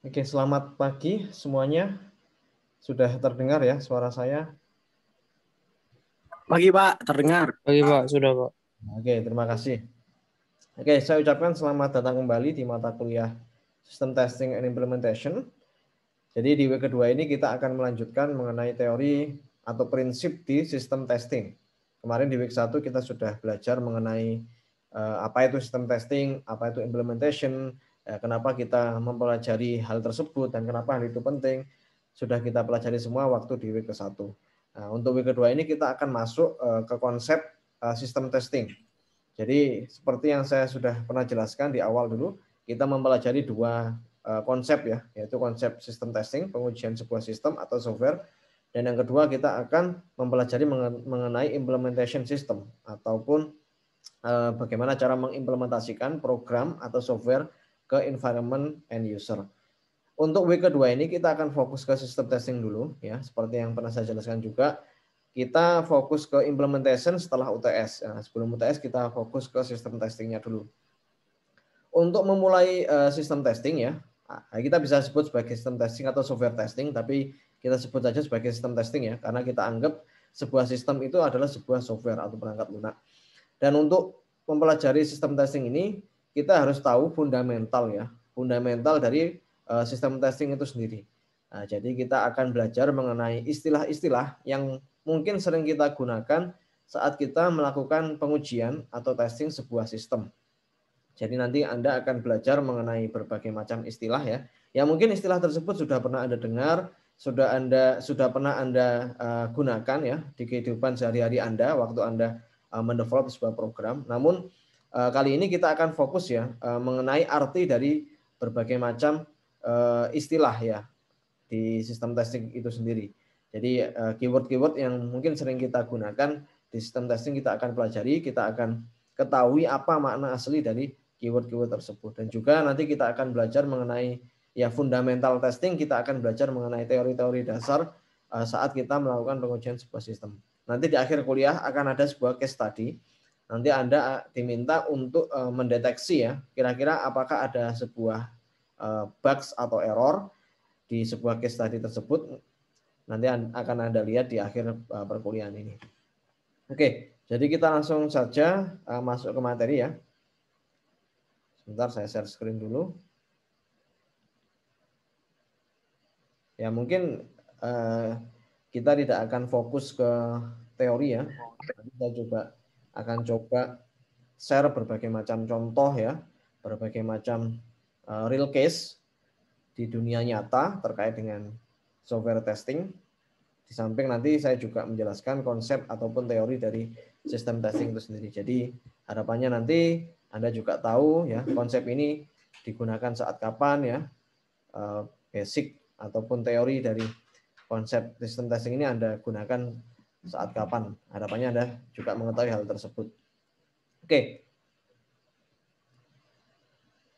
Oke, selamat pagi semuanya. Sudah terdengar ya suara saya? Pagi Pak, terdengar. Pagi Pak, sudah Pak. Oke, terima kasih. Oke, saya ucapkan selamat datang kembali di mata kuliah System Testing and Implementation. Jadi di week kedua ini kita akan melanjutkan mengenai teori atau prinsip di sistem testing. Kemarin di week 1 kita sudah belajar mengenai apa itu sistem testing, apa itu implementation, kenapa kita mempelajari hal tersebut dan kenapa hal itu penting. Sudah kita pelajari semua waktu di week ke-1. Nah, untuk week kedua ini kita akan masuk ke konsep sistem testing. Jadi seperti yang saya sudah pernah jelaskan di awal dulu, kita mempelajari dua konsep ya, yaitu konsep sistem testing, pengujian sebuah sistem atau software, dan yang kedua kita akan mempelajari mengenai implementation system ataupun bagaimana cara mengimplementasikan program atau software ke environment end user. Untuk week kedua ini kita akan fokus ke sistem testing dulu ya, seperti yang pernah saya jelaskan juga. Kita fokus ke implementation setelah UTS. Nah, sebelum UTS kita fokus ke sistem testingnya dulu. Untuk memulai sistem testing ya, kita bisa sebut sebagai sistem testing atau software testing, tapi kita sebut saja sebagai sistem testing ya, karena kita anggap sebuah sistem itu adalah sebuah software atau perangkat lunak. Dan untuk mempelajari sistem testing ini, kita harus tahu fundamental ya, fundamental dari sistem testing itu sendiri. Nah, jadi kita akan belajar mengenai istilah-istilah yang mungkin sering kita gunakan saat kita melakukan pengujian atau testing sebuah sistem. Jadi nanti Anda akan belajar mengenai berbagai macam istilah ya. Ya mungkin istilah tersebut sudah pernah Anda dengar, sudah pernah Anda gunakan ya di kehidupan sehari-hari Anda waktu Anda mendevelop sebuah program. Namun kali ini kita akan fokus ya mengenai arti dari berbagai macam istilah ya di sistem testing itu sendiri. Jadi keyword-keyword yang mungkin sering kita gunakan di sistem testing kita akan pelajari, kita akan ketahui apa makna asli dari keyword-keyword tersebut. Dan juga nanti kita akan belajar mengenai ya fundamental testing, kita akan belajar mengenai teori-teori dasar saat kita melakukan pengujian sebuah sistem. Nanti di akhir kuliah akan ada sebuah case study. Nanti Anda diminta untuk mendeteksi ya, kira-kira apakah ada sebuah bugs atau error di sebuah case study tersebut. Nanti akan Anda lihat di akhir perkuliahan ini. Oke, jadi kita langsung saja masuk ke materi ya. Sebentar saya share screen dulu. Ya mungkin kita tidak akan fokus ke teori ya. Kita juga akan coba share berbagai macam contoh ya, berbagai macam real case di dunia nyata terkait dengan software testing. Di samping nanti saya juga menjelaskan konsep ataupun teori dari sistem testing itu sendiri. Jadi harapannya nanti Anda juga tahu ya konsep ini digunakan saat kapan ya, basic ataupun teori dari konsep sistem testing ini Anda gunakan saat kapan. Harapannya Anda juga mengetahui hal tersebut. Oke.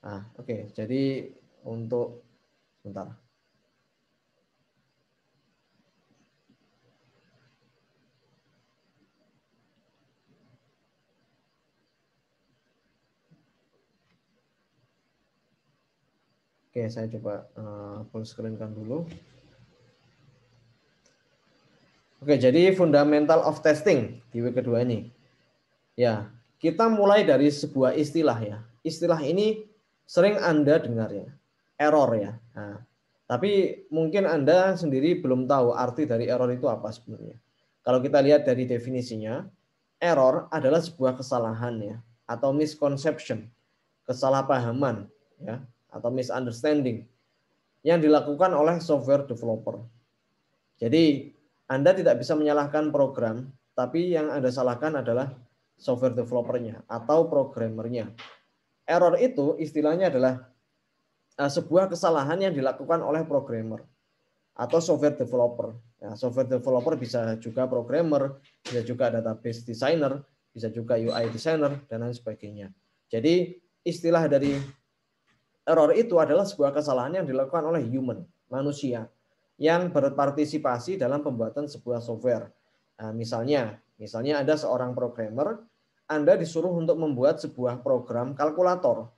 Nah, oke. Jadi untuk sebentar. Oke, saya coba full screen-kan dulu. Oke, jadi fundamental of testing di week kedua ini. Ya, kita mulai dari sebuah istilah ya. Istilah ini sering Anda dengar ya, error ya. Nah, tapi mungkin Anda sendiri belum tahu arti dari error itu apa sebenarnya. Kalau kita lihat dari definisinya, error adalah sebuah kesalahan ya, atau misconception, kesalahpahaman ya, atau misunderstanding yang dilakukan oleh software developer. Jadi Anda tidak bisa menyalahkan program, tapi yang Anda salahkan adalah software developernya atau programmernya. Error itu istilahnya adalah sebuah kesalahan yang dilakukan oleh programmer atau software developer. Ya, software developer bisa juga programmer, bisa juga database designer, bisa juga UI designer, dan lain sebagainya. Jadi istilah dari error itu adalah sebuah kesalahan yang dilakukan oleh human, manusia, yang berpartisipasi dalam pembuatan sebuah software. Nah, misalnya ada seorang programmer, Anda disuruh untuk membuat sebuah program kalkulator,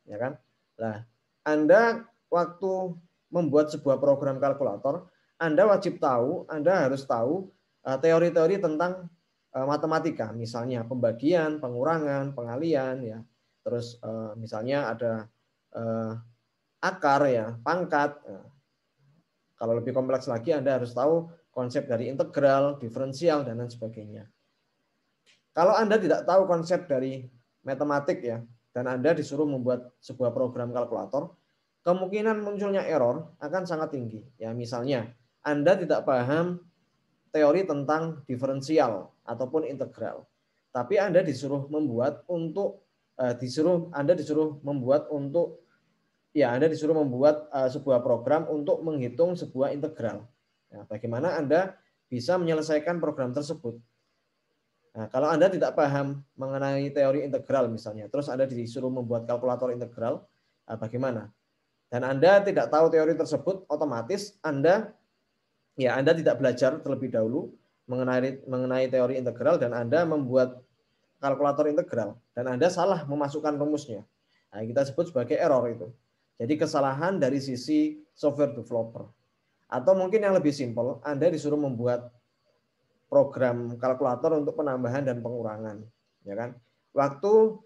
ya kan? Nah, Anda waktu membuat sebuah program kalkulator, Anda wajib tahu, Anda harus tahu teori-teori tentang matematika, misalnya pembagian, pengurangan, pengalian, ya. Terus misalnya ada akar, ya, pangkat. Kalau lebih kompleks lagi, Anda harus tahu konsep dari integral, diferensial, dan lain sebagainya. Kalau Anda tidak tahu konsep dari matematik, ya, dan Anda disuruh membuat sebuah program kalkulator, kemungkinan munculnya error akan sangat tinggi. Ya, misalnya Anda tidak paham teori tentang diferensial ataupun integral, tapi Anda disuruh membuat sebuah program untuk menghitung sebuah integral. Nah, bagaimana Anda bisa menyelesaikan program tersebut? Nah, kalau Anda tidak paham mengenai teori integral misalnya, terus Anda disuruh membuat kalkulator integral, bagaimana? Dan Anda tidak tahu teori tersebut, otomatis Anda tidak belajar terlebih dahulu mengenai teori integral dan Anda membuat kalkulator integral dan Anda salah memasukkan rumusnya. Nah, kita sebut sebagai error itu. Jadi kesalahan dari sisi software developer. Atau mungkin yang lebih simpel, Anda disuruh membuat program kalkulator untuk penambahan dan pengurangan, ya kan? Waktu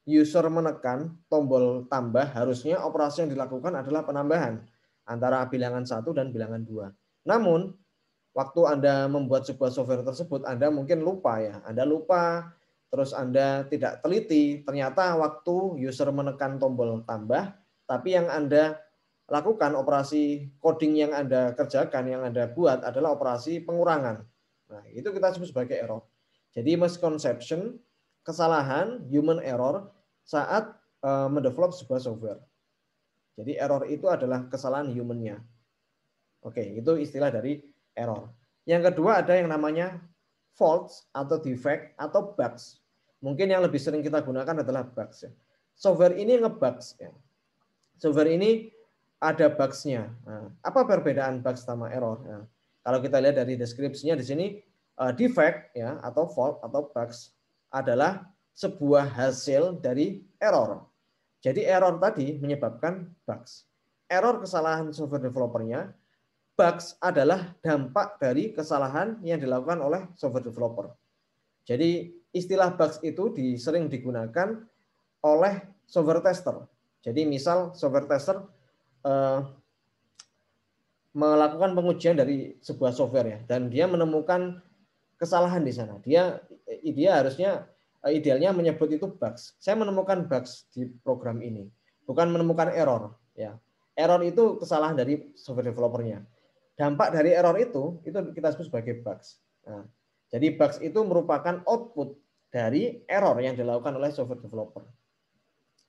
user menekan tombol tambah, harusnya operasi yang dilakukan adalah penambahan antara bilangan 1 dan bilangan 2. Namun, waktu Anda membuat sebuah software tersebut, Anda mungkin lupa, ya. Anda lupa, terus Anda tidak teliti, ternyata waktu user menekan tombol tambah, tapi yang Anda lakukan, operasi coding yang Anda kerjakan, yang Anda buat adalah operasi pengurangan. Nah, itu kita sebut sebagai error. Jadi misconception, kesalahan, human error saat mendevelop sebuah software. Jadi error itu adalah kesalahan human-nya. Oke, itu istilah dari error. Yang kedua ada yang namanya faults atau defect atau bugs. Mungkin yang lebih sering kita gunakan adalah bugs. Ya. Software ini nge-bugs. Ya. Software ini ada bugs-nya. Nah, apa perbedaan bugs sama error? Nah, kalau kita lihat dari deskripsinya di sini, defect, ya, atau fault atau bugs adalah sebuah hasil dari error. Jadi error tadi menyebabkan bugs. Error kesalahan software developernya, bugs adalah dampak dari kesalahan yang dilakukan oleh software developer. Jadi istilah bugs itu sering digunakan oleh software tester. Jadi misal software tester melakukan pengujian dari sebuah software, ya, dan dia menemukan kesalahan di sana. Dia harusnya idealnya menyebut itu bugs. Saya menemukan bugs di program ini, bukan menemukan error. Ya, error itu kesalahan dari software developernya. Dampak dari error itu kita sebut sebagai bugs. Nah, jadi bugs itu merupakan output dari error yang dilakukan oleh software developer.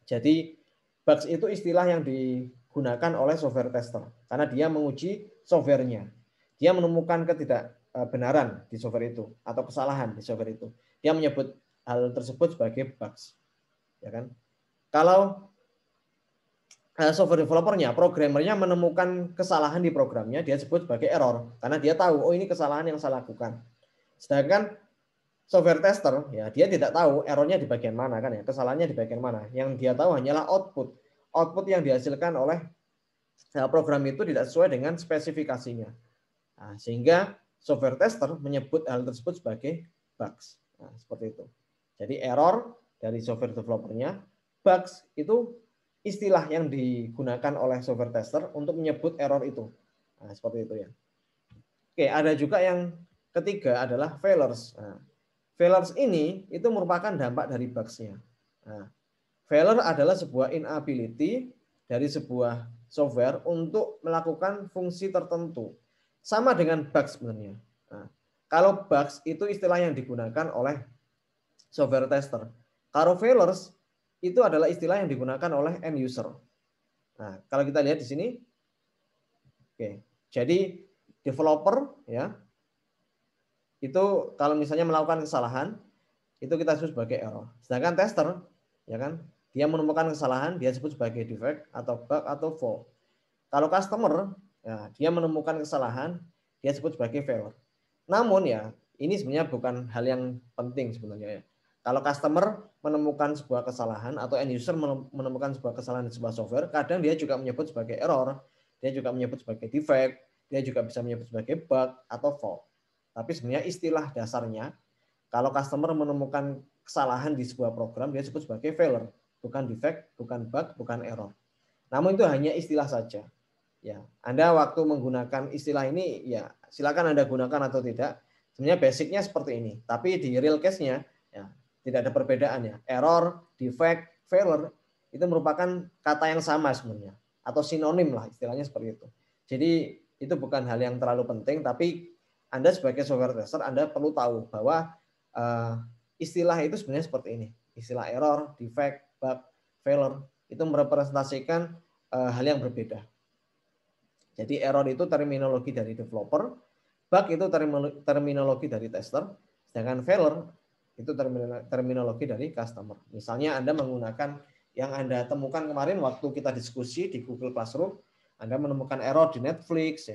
Jadi bugs itu istilah yang digunakan oleh software tester karena dia menguji softwarenya. Dia menemukan ketidakbenaran di software itu atau kesalahan di software itu. Dia menyebut hal tersebut sebagai bugs. Ya kan? Kalau software developernya, programmernya menemukan kesalahan di programnya, dia sebut sebagai error karena dia tahu, oh ini kesalahan yang saya lakukan. Sedangkan software tester, ya, dia tidak tahu errornya di bagian mana, kan, ya, kesalahannya di bagian mana. Yang dia tahu hanyalah output yang dihasilkan oleh program itu tidak sesuai dengan spesifikasinya. Nah, sehingga software tester menyebut hal tersebut sebagai bugs. Nah, seperti itu. Jadi error dari software developernya, bugs itu istilah yang digunakan oleh software tester untuk menyebut error itu. Nah, seperti itu, ya. Oke, ada juga yang ketiga adalah failures. Nah, failures ini itu merupakan dampak dari bugs-nya. Nah, failure adalah sebuah inability dari sebuah software untuk melakukan fungsi tertentu. Sama dengan bugs sebenarnya. Nah, kalau bugs itu istilah yang digunakan oleh software tester. Kalau failures itu adalah istilah yang digunakan oleh end user. Nah, kalau kita lihat di sini, oke, jadi developer, ya, itu kalau misalnya melakukan kesalahan, itu kita sebut sebagai error. Sedangkan tester, ya kan, dia menemukan kesalahan, dia sebut sebagai defect atau bug atau fault. Kalau customer, ya, dia menemukan kesalahan, dia sebut sebagai failure. Namun, ya, ini sebenarnya bukan hal yang penting sebenarnya, ya. Kalau customer menemukan sebuah kesalahan atau end user menemukan sebuah kesalahan di sebuah software, kadang dia juga menyebut sebagai error. dia juga menyebut sebagai defect, dia juga bisa menyebut sebagai bug atau fault. Tapi sebenarnya istilah dasarnya, kalau customer menemukan kesalahan di sebuah program, dia sebut sebagai failure, bukan defect, bukan bug, bukan error. Namun itu hanya istilah saja. Ya, Anda waktu menggunakan istilah ini, ya silakan Anda gunakan atau tidak. Sebenarnya basicnya seperti ini. Tapi di real case-nya, ya, tidak ada perbedaan ya. Error, defect, failure itu merupakan kata yang sama sebenarnya, atau sinonim lah istilahnya seperti itu. Jadi itu bukan hal yang terlalu penting, tapi Anda sebagai software tester Anda perlu tahu bahwa istilah itu sebenarnya seperti ini. Istilah error, defect, bug, failure itu merepresentasikan hal yang berbeda. Jadi error itu terminologi dari developer, bug itu terminologi dari tester, sedangkan failure itu terminologi dari customer. Misalnya Anda menggunakan yang Anda temukan kemarin waktu kita diskusi di Google Classroom, Anda menemukan error di Netflix,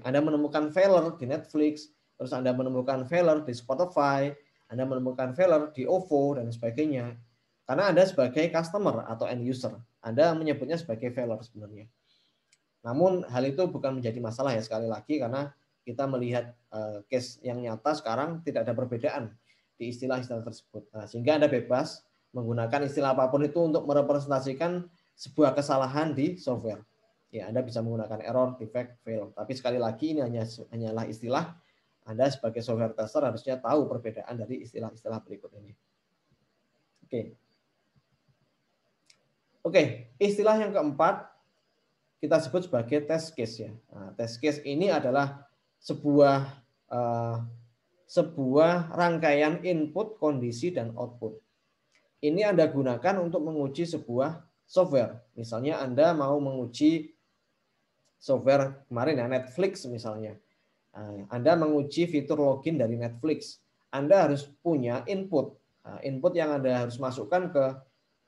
Anda menemukan failure di Netflix, terus Anda menemukan failure di Spotify, Anda menemukan failure di OVO dan sebagainya. Karena Anda sebagai customer atau end user, Anda menyebutnya sebagai failure sebenarnya. Namun hal itu bukan menjadi masalah ya sekali lagi karena kita melihat case yang nyata sekarang tidak ada perbedaan di istilah-istilah tersebut. Nah, sehingga Anda bebas menggunakan istilah apapun itu untuk merepresentasikan sebuah kesalahan di software. Ya, Anda bisa menggunakan error, defect, fail. Tapi sekali lagi ini hanyalah istilah. Anda sebagai software tester harusnya tahu perbedaan dari istilah-istilah berikut ini. Oke, istilah yang keempat kita sebut sebagai test case ya. Nah, test case ini adalah sebuah rangkaian input, kondisi, dan output. Ini Anda gunakan untuk menguji sebuah software. Misalnya Anda mau menguji software kemarin ya, Netflix misalnya. Anda menguji fitur login dari Netflix. Anda harus punya input. Input yang Anda harus masukkan ke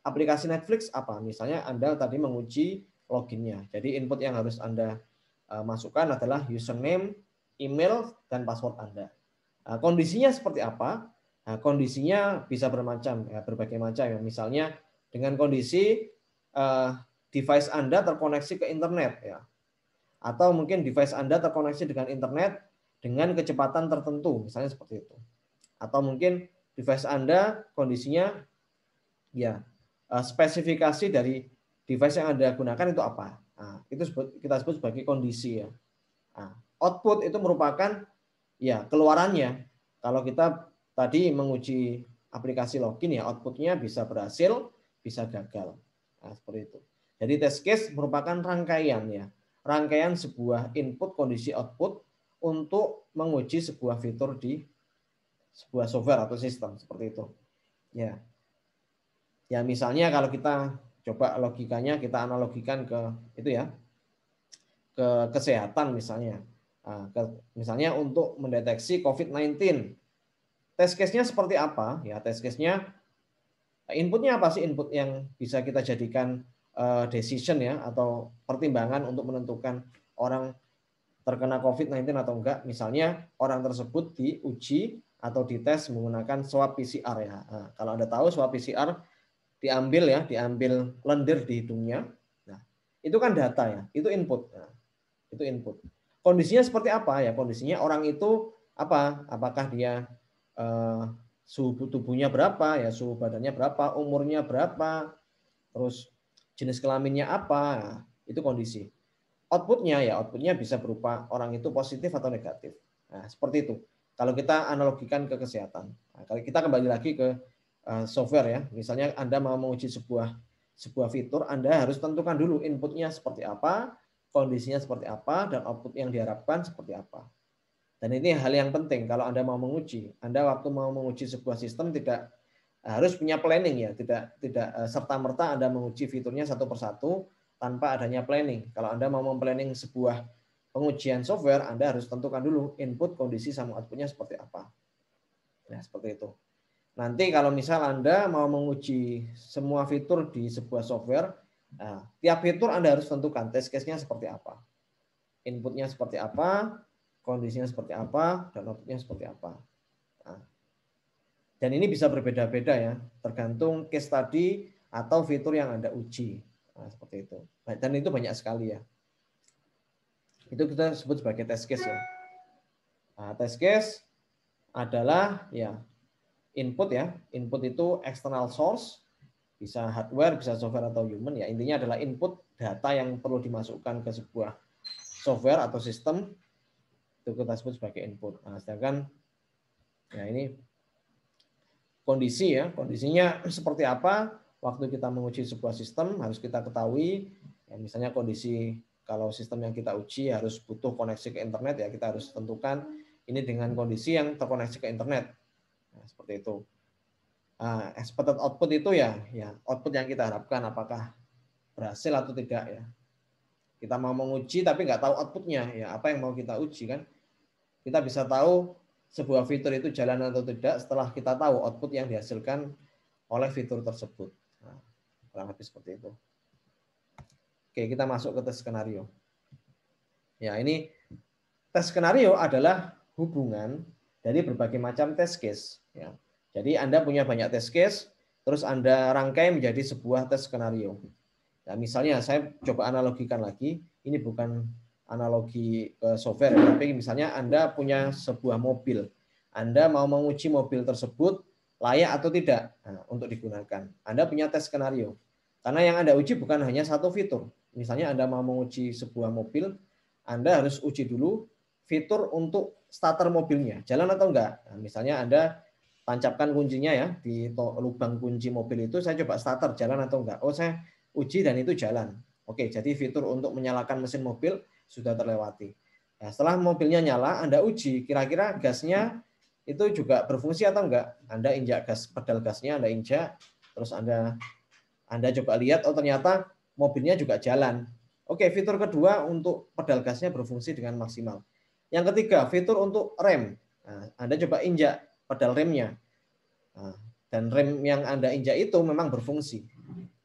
aplikasi Netflix apa? Misalnya Anda tadi menguji loginnya. Jadi input yang harus Anda masukkan adalah username, email, dan password Anda. Kondisinya seperti apa? Kondisinya bisa bermacam, ya, berbagai macam. Ya. Misalnya dengan kondisi device Anda terkoneksi ke internet, ya, atau mungkin device Anda terkoneksi dengan internet dengan kecepatan tertentu, misalnya seperti itu. Atau mungkin device Anda kondisinya, ya, spesifikasi dari device yang Anda gunakan itu apa? Nah, itu kita sebut sebagai kondisi ya. Nah, output itu merupakan ya keluarannya. Kalau kita tadi menguji aplikasi login ya outputnya bisa berhasil, bisa gagal. Nah, seperti itu. Jadi test case merupakan rangkaian ya. Rangkaian sebuah input kondisi output untuk menguji sebuah fitur di sebuah software atau sistem seperti itu. Ya. Ya misalnya kalau kita coba logikanya kita analogikan ke itu ya, ke kesehatan misalnya. Misalnya untuk mendeteksi COVID-19, test case-nya seperti apa? Ya test case-nya inputnya apa sih? Input yang bisa kita jadikan decision ya atau pertimbangan untuk menentukan orang terkena COVID-19 atau enggak. Misalnya orang tersebut diuji atau dites menggunakan swab PCR ya. Nah, kalau Anda tahu swab PCR diambil lendir di hidungnya. Nah, itu kan data ya, itu input. Nah, itu input. Kondisinya seperti apa ya? Kondisinya orang itu apa? Apakah dia suhu tubuhnya berapa ya, suhu badannya berapa, umurnya berapa, terus jenis kelaminnya apa, nah, itu kondisi. Outputnya bisa berupa orang itu positif atau negatif. Nah, seperti itu. Kalau kita analogikan ke kesehatan. Nah, kalau kita kembali lagi ke software ya. Misalnya Anda mau menguji sebuah fitur, Anda harus tentukan dulu inputnya seperti apa, kondisinya seperti apa, dan output yang diharapkan seperti apa. Dan ini hal yang penting kalau Anda mau menguji. Anda waktu mau menguji sebuah sistem tidak harus punya planning ya, tidak serta-merta Anda menguji fiturnya satu persatu tanpa adanya planning. Kalau Anda mau memplanning sebuah pengujian software, Anda harus tentukan dulu input, kondisi, sama outputnya seperti apa. Nah, seperti itu. Nanti kalau misal Anda mau menguji semua fitur di sebuah software, nah, tiap fitur Anda harus tentukan test case-nya seperti apa. Inputnya seperti apa, kondisinya seperti apa, dan outputnya seperti apa. Nah, dan ini bisa berbeda-beda ya, tergantung case tadi atau fitur yang Anda uji. Nah, seperti itu. Dan itu banyak sekali ya. Itu kita sebut sebagai test case ya. Nah, test case adalah ya input ya. Input itu external source, bisa hardware, bisa software atau human ya. Intinya adalah input data yang perlu dimasukkan ke sebuah software atau sistem, itu kita sebut sebagai input. Nah, sedangkan ya ini kondisi ya, kondisinya seperti apa waktu kita menguji sebuah sistem harus kita ketahui. Ya, misalnya kondisi kalau sistem yang kita uji harus butuh koneksi ke internet ya, kita harus tentukan ini dengan kondisi yang terkoneksi ke internet. Nah, seperti itu. Nah, expected output itu ya output yang kita harapkan apakah berhasil atau tidak ya. Kita mau menguji tapi nggak tahu outputnya ya, apa yang mau kita uji kan? Kita bisa tahu sebuah fitur itu jalan atau tidak setelah kita tahu output yang dihasilkan oleh fitur tersebut. Nah, kurang lebih seperti itu. Oke, kita masuk ke tes skenario. Ya, ini tes skenario adalah hubungan dari berbagai macam test case. Ya. Jadi Anda punya banyak test case, terus Anda rangkai menjadi sebuah tes skenario. Nah, misalnya saya coba analogikan lagi, ini bukan analogi ke software, tapi misalnya Anda punya sebuah mobil. Anda mau menguji mobil tersebut layak atau tidak untuk digunakan. Anda punya tes skenario. Karena yang Anda uji bukan hanya satu fitur. Misalnya Anda mau menguji sebuah mobil, Anda harus uji dulu fitur untuk starter mobilnya. Jalan atau enggak? Nah, misalnya Anda tancapkan kuncinya ya di lubang kunci mobil itu, saya coba starter, jalan atau enggak. Oh, saya uji dan itu jalan. Oke, jadi fitur untuk menyalakan mesin mobil sudah terlewati. Nah, setelah mobilnya nyala, Anda uji kira-kira gasnya itu juga berfungsi atau enggak. Anda injak gas, pedal gasnya Anda injak, terus Anda coba lihat, oh ternyata mobilnya juga jalan. Oke, fitur kedua untuk pedal gasnya berfungsi dengan maksimal. Yang ketiga, fitur untuk rem. Nah, Anda coba injak pedal remnya. Nah, dan rem yang Anda injak itu memang berfungsi.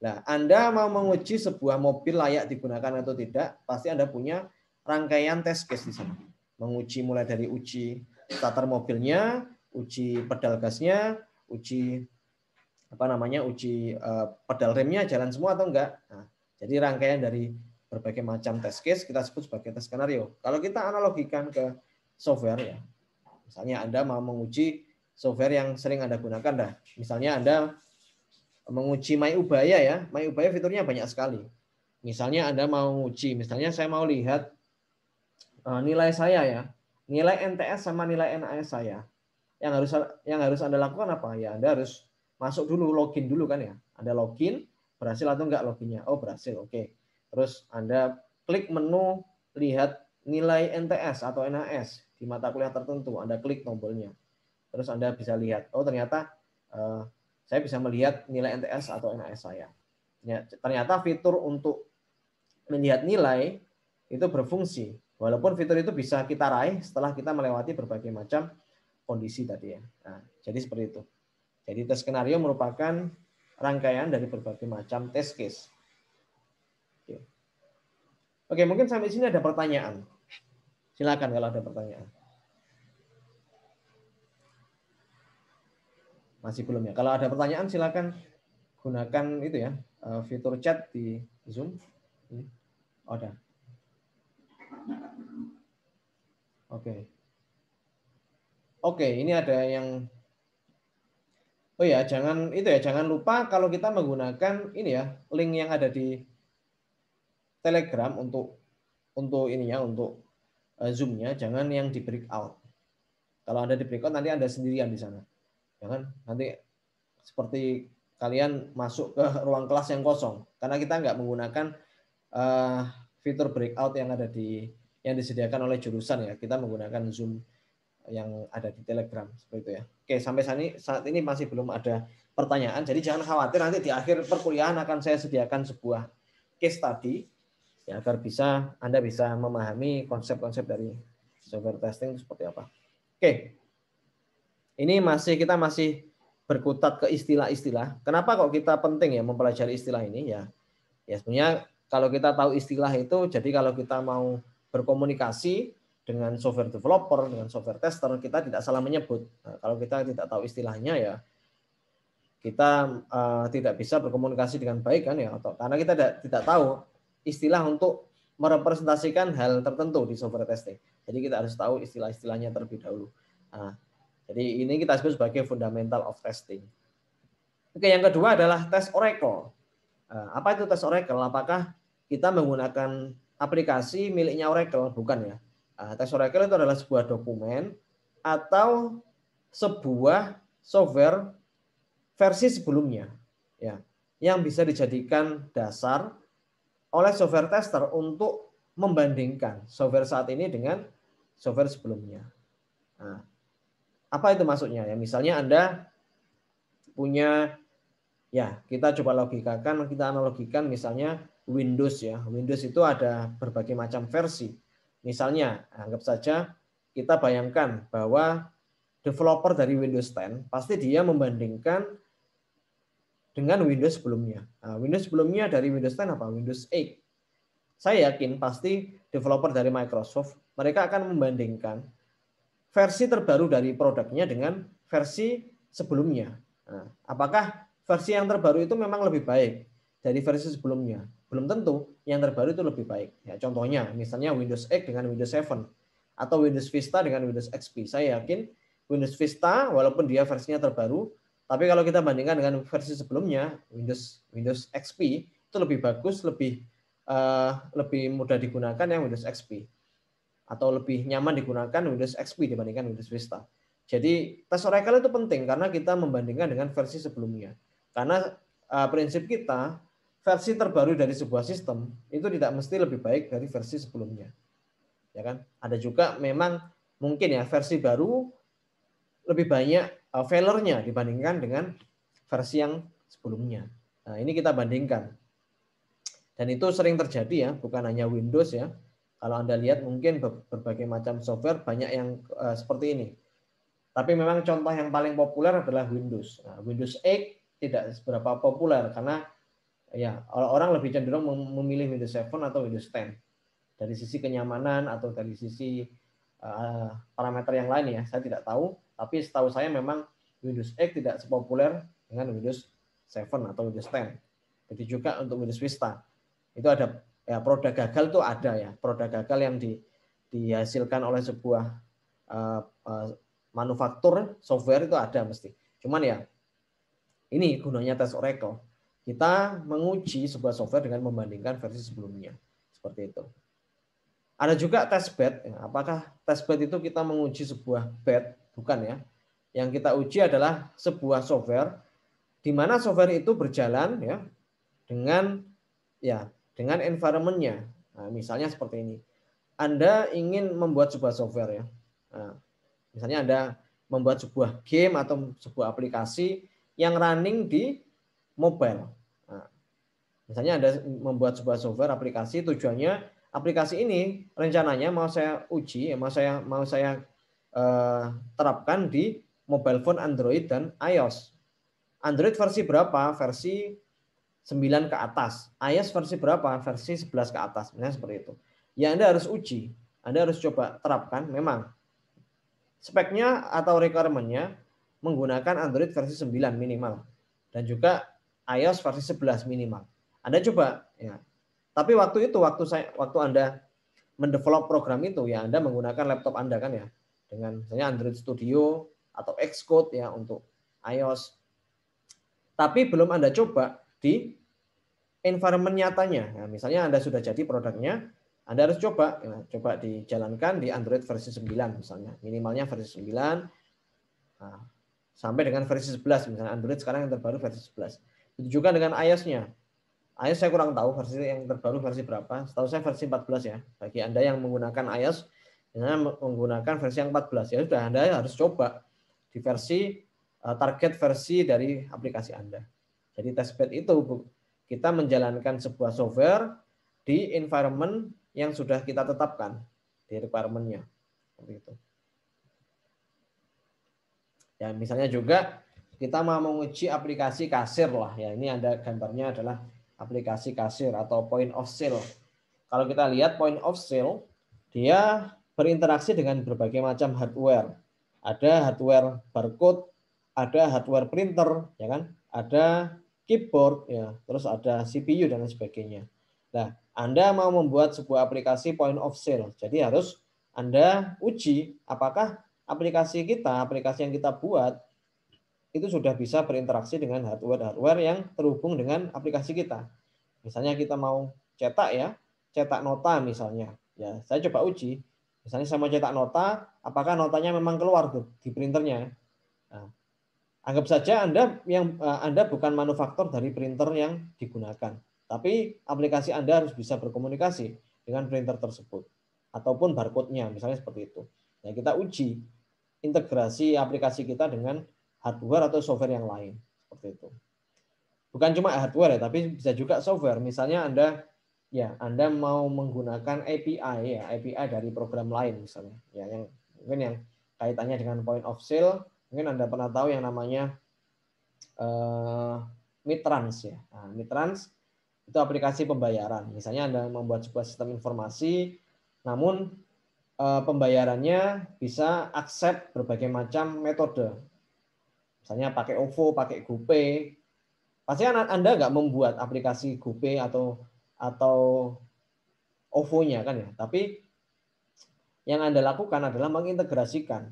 Nah, Anda mau menguji sebuah mobil layak digunakan atau tidak, pasti Anda punya rangkaian test case di sana. Menguji mulai dari uji starter mobilnya, uji pedal gasnya, uji uji pedal remnya jalan semua atau enggak. Nah, jadi rangkaian dari berbagai macam test case kita sebut sebagai test skenario. Kalau kita analogikan ke software ya, misalnya Anda mau menguji software yang sering Anda gunakan dah. Misalnya Anda menguji MyUbaya ya. MyUbaya fiturnya banyak sekali. Misalnya Anda mau menguji, misalnya saya mau lihat nilai saya ya. Nilai NTS sama nilai NAS saya. Yang harus Anda lakukan apa? Ya Anda harus masuk dulu, login dulu kan ya. Anda login, berhasil atau enggak loginnya? Oh, berhasil. Oke. Terus Anda klik menu lihat nilai NTS atau NAS di mata kuliah tertentu. Anda klik tombolnya. Terus Anda bisa lihat, oh ternyata saya bisa melihat nilai NTS atau NAS saya. Ternyata fitur untuk melihat nilai itu berfungsi. Walaupun fitur itu bisa kita raih setelah kita melewati berbagai macam kondisi tadi ya. Nah, jadi seperti itu. Jadi tes skenario merupakan rangkaian dari berbagai macam test case. Oke, mungkin sampai sini ada pertanyaan. Silakan kalau ada pertanyaan. Masih belum ya? Kalau ada pertanyaan silakan gunakan itu ya, fitur chat di Zoom. Oh, ada. Oke, ini ada yang jangan lupa kalau kita menggunakan ini ya, link yang ada di Telegram untuk ininya, untuk Zoom-nya, jangan yang di breakout. Kalau Anda di breakout nanti Anda sendirian di sana. Jangan nanti seperti kalian masuk ke ruang kelas yang kosong, karena kita nggak menggunakan fitur breakout yang disediakan oleh jurusan ya. Kita menggunakan Zoom yang ada di Telegram seperti itu ya. Oke, sampai saat ini masih belum ada pertanyaan. Jadi jangan khawatir, nanti di akhir perkuliahan akan saya sediakan sebuah case study ya, agar Anda bisa memahami konsep-konsep dari software testing itu seperti apa. Oke. Ini kita masih berkutat ke istilah-istilah. Kenapa kok kita penting ya mempelajari istilah ini ya? Ya sebenarnya kalau kita tahu istilah itu, jadi kalau kita mau berkomunikasi dengan software developer, dengan software tester, kita tidak salah menyebut. Nah, kalau kita tidak tahu istilahnya ya kita tidak bisa berkomunikasi dengan baik kan ya, karena kita tidak tahu istilah untuk merepresentasikan hal tertentu di software testing. Jadi kita harus tahu istilah-istilahnya terlebih dahulu. Nah, jadi ini kita sebut sebagai fundamental of testing. Oke, yang kedua adalah tes Oracle. Apa itu tes Oracle? Apakah kita menggunakan aplikasi miliknya Oracle? Bukan ya. Tes Oracle itu adalah sebuah dokumen atau sebuah software versi sebelumnya, ya, yang bisa dijadikan dasar oleh software tester untuk membandingkan software saat ini dengan software sebelumnya. Nah, apa itu maksudnya? Ya, misalnya Anda punya, ya kita coba logikakan, kita analogikan misalnya Windows ya. Windows itu ada berbagai macam versi. Misalnya, anggap saja kita bayangkan bahwa developer dari Windows 10 pasti dia membandingkan dengan Windows sebelumnya. Nah, Windows sebelumnya dari Windows 10 apa? Windows 8. Saya yakin pasti developer dari Microsoft mereka akan membandingkan versi terbaru dari produknya dengan versi sebelumnya. Nah, apakah versi yang terbaru itu memang lebih baik dari versi sebelumnya? Belum tentu yang terbaru itu lebih baik. Ya, contohnya misalnya Windows 8 dengan Windows 7 atau Windows Vista dengan Windows XP. Saya yakin Windows Vista walaupun dia versinya terbaru, tapi kalau kita bandingkan dengan versi sebelumnya Windows XP itu lebih bagus, lebih mudah digunakan yang Windows XP. Atau lebih nyaman digunakan Windows XP dibandingkan Windows Vista. Jadi tes Oracle itu penting karena kita membandingkan dengan versi sebelumnya. Karena prinsip kita versi terbaru dari sebuah sistem itu tidak mesti lebih baik dari versi sebelumnya. Ya kan? Ada juga memang mungkin ya versi baru lebih banyak failure-nya dibandingkan dengan versi yang sebelumnya. Nah, ini kita bandingkan. Dan itu sering terjadi ya, bukan hanya Windows ya. Kalau Anda lihat mungkin berbagai macam software banyak yang seperti ini. Tapi memang contoh yang paling populer adalah Windows. Nah, Windows 8 tidak seberapa populer karena ya orang lebih cenderung memilih Windows 7 atau Windows 10. Dari sisi kenyamanan atau dari sisi parameter yang lain ya, saya tidak tahu. Tapi setahu saya memang Windows 8 tidak sepopuler dengan Windows 7 atau Windows 10. Jadi juga untuk Windows Vista. Itu ada ya, produk gagal itu ada ya, produk gagal yang dihasilkan oleh sebuah manufaktur software itu ada mesti. Cuman ya ini gunanya tes Oracle. Kita menguji sebuah software dengan membandingkan versi sebelumnya. Seperti itu. Ada juga test bed. Apakah test bed itu kita menguji sebuah bed? Bukan ya. Yang kita uji adalah sebuah software di mana software itu berjalan ya dengan environment-nya. Nah, misalnya seperti ini. Anda ingin membuat sebuah software ya. Nah, misalnya Anda membuat sebuah game atau sebuah aplikasi yang running di mobile. Nah, misalnya Anda membuat sebuah software aplikasi, tujuannya aplikasi ini rencananya mau saya uji, mau saya terapkan di mobile phone Android dan iOS. Android versi berapa? Versi 9 ke atas. iOS versi berapa? Versi 11 ke atas. Misalnya seperti itu. Ya Anda harus uji. Anda harus coba terapkan. Memang speknya atau requirement-nya menggunakan Android versi 9 minimal. Dan juga iOS versi 11 minimal. Anda coba. Ya. Tapi waktu Anda mendevelop program itu, ya Anda menggunakan laptop Anda kan ya. Dengan misalnya Android Studio atau Xcode ya untuk iOS. Tapi belum Anda coba di environment nyatanya. Nah, misalnya Anda sudah jadi produknya, Anda harus coba dijalankan di Android versi 9 misalnya. Minimalnya versi 9 sampai dengan versi 11 misalnya Android sekarang yang terbaru versi 11. Itu juga dengan iOS-nya. iOS saya kurang tahu versi yang terbaru versi berapa. Setahu saya versi 14 ya. Bagi Anda yang menggunakan iOS misalnya menggunakan versi yang 14 ya sudah Anda harus coba di versi target versi dari aplikasi Anda. Jadi testbed itu kita menjalankan sebuah software di environment yang sudah kita tetapkan di requirement-nya. Seperti itu. Ya, misalnya juga kita mau menguji aplikasi kasir lah ya. Ini ada gambarnya adalah aplikasi kasir atau point of sale. Kalau kita lihat point of sale, dia berinteraksi dengan berbagai macam hardware. Ada hardware barcode, ada hardware printer, ya kan? Ada keyboard, ya, terus ada CPU dan lain sebagainya. Nah, Anda mau membuat sebuah aplikasi point of sale. Jadi harus Anda uji apakah aplikasi yang kita buat itu sudah bisa berinteraksi dengan hardware yang terhubung dengan aplikasi kita. Misalnya kita mau cetak ya, cetak nota misalnya. Ya, saya coba uji. Misalnya saya mau cetak nota, apakah notanya memang keluar tuh di printernya. Nah, anggap saja Anda bukan manufaktur dari printer yang digunakan, tapi aplikasi Anda harus bisa berkomunikasi dengan printer tersebut ataupun barcode-nya, misalnya seperti itu. Nah, kita uji integrasi aplikasi kita dengan hardware atau software yang lain, seperti itu. Bukan cuma hardware ya, tapi bisa juga software. Misalnya Anda mau menggunakan API dari program lain misalnya, ya yang mungkin yang kaitannya dengan point of sale. Mungkin Anda pernah tahu yang namanya Mitrans ya. Nah, Mitrans itu aplikasi pembayaran. Misalnya Anda membuat sebuah sistem informasi, namun pembayarannya bisa accept berbagai macam metode. Misalnya pakai OVO, pakai GoPay. Pasti Anda nggak membuat aplikasi GoPay atau OVO-nya kan ya. Tapi yang Anda lakukan adalah mengintegrasikan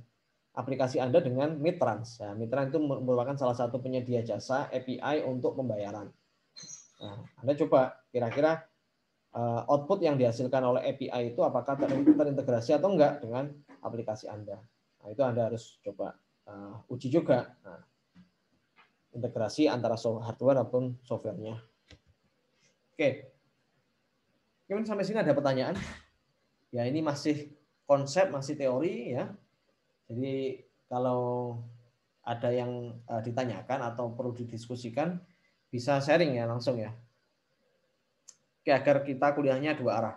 aplikasi Anda dengan Mitrans. Ya, Mitrans itu merupakan salah satu penyedia jasa API untuk pembayaran. Nah, Anda coba kira-kira output yang dihasilkan oleh API itu apakah terintegrasi atau enggak dengan aplikasi Anda. Nah, itu Anda harus coba uji juga. Nah, integrasi antara hardware ataupun softwarenya. Oke. Mungkin sampai sini ada pertanyaan? Ya, ini masih konsep, masih teori ya. Jadi kalau ada yang ditanyakan atau perlu didiskusikan, bisa sharing ya langsung ya. Oke, agar kita kuliahnya dua arah.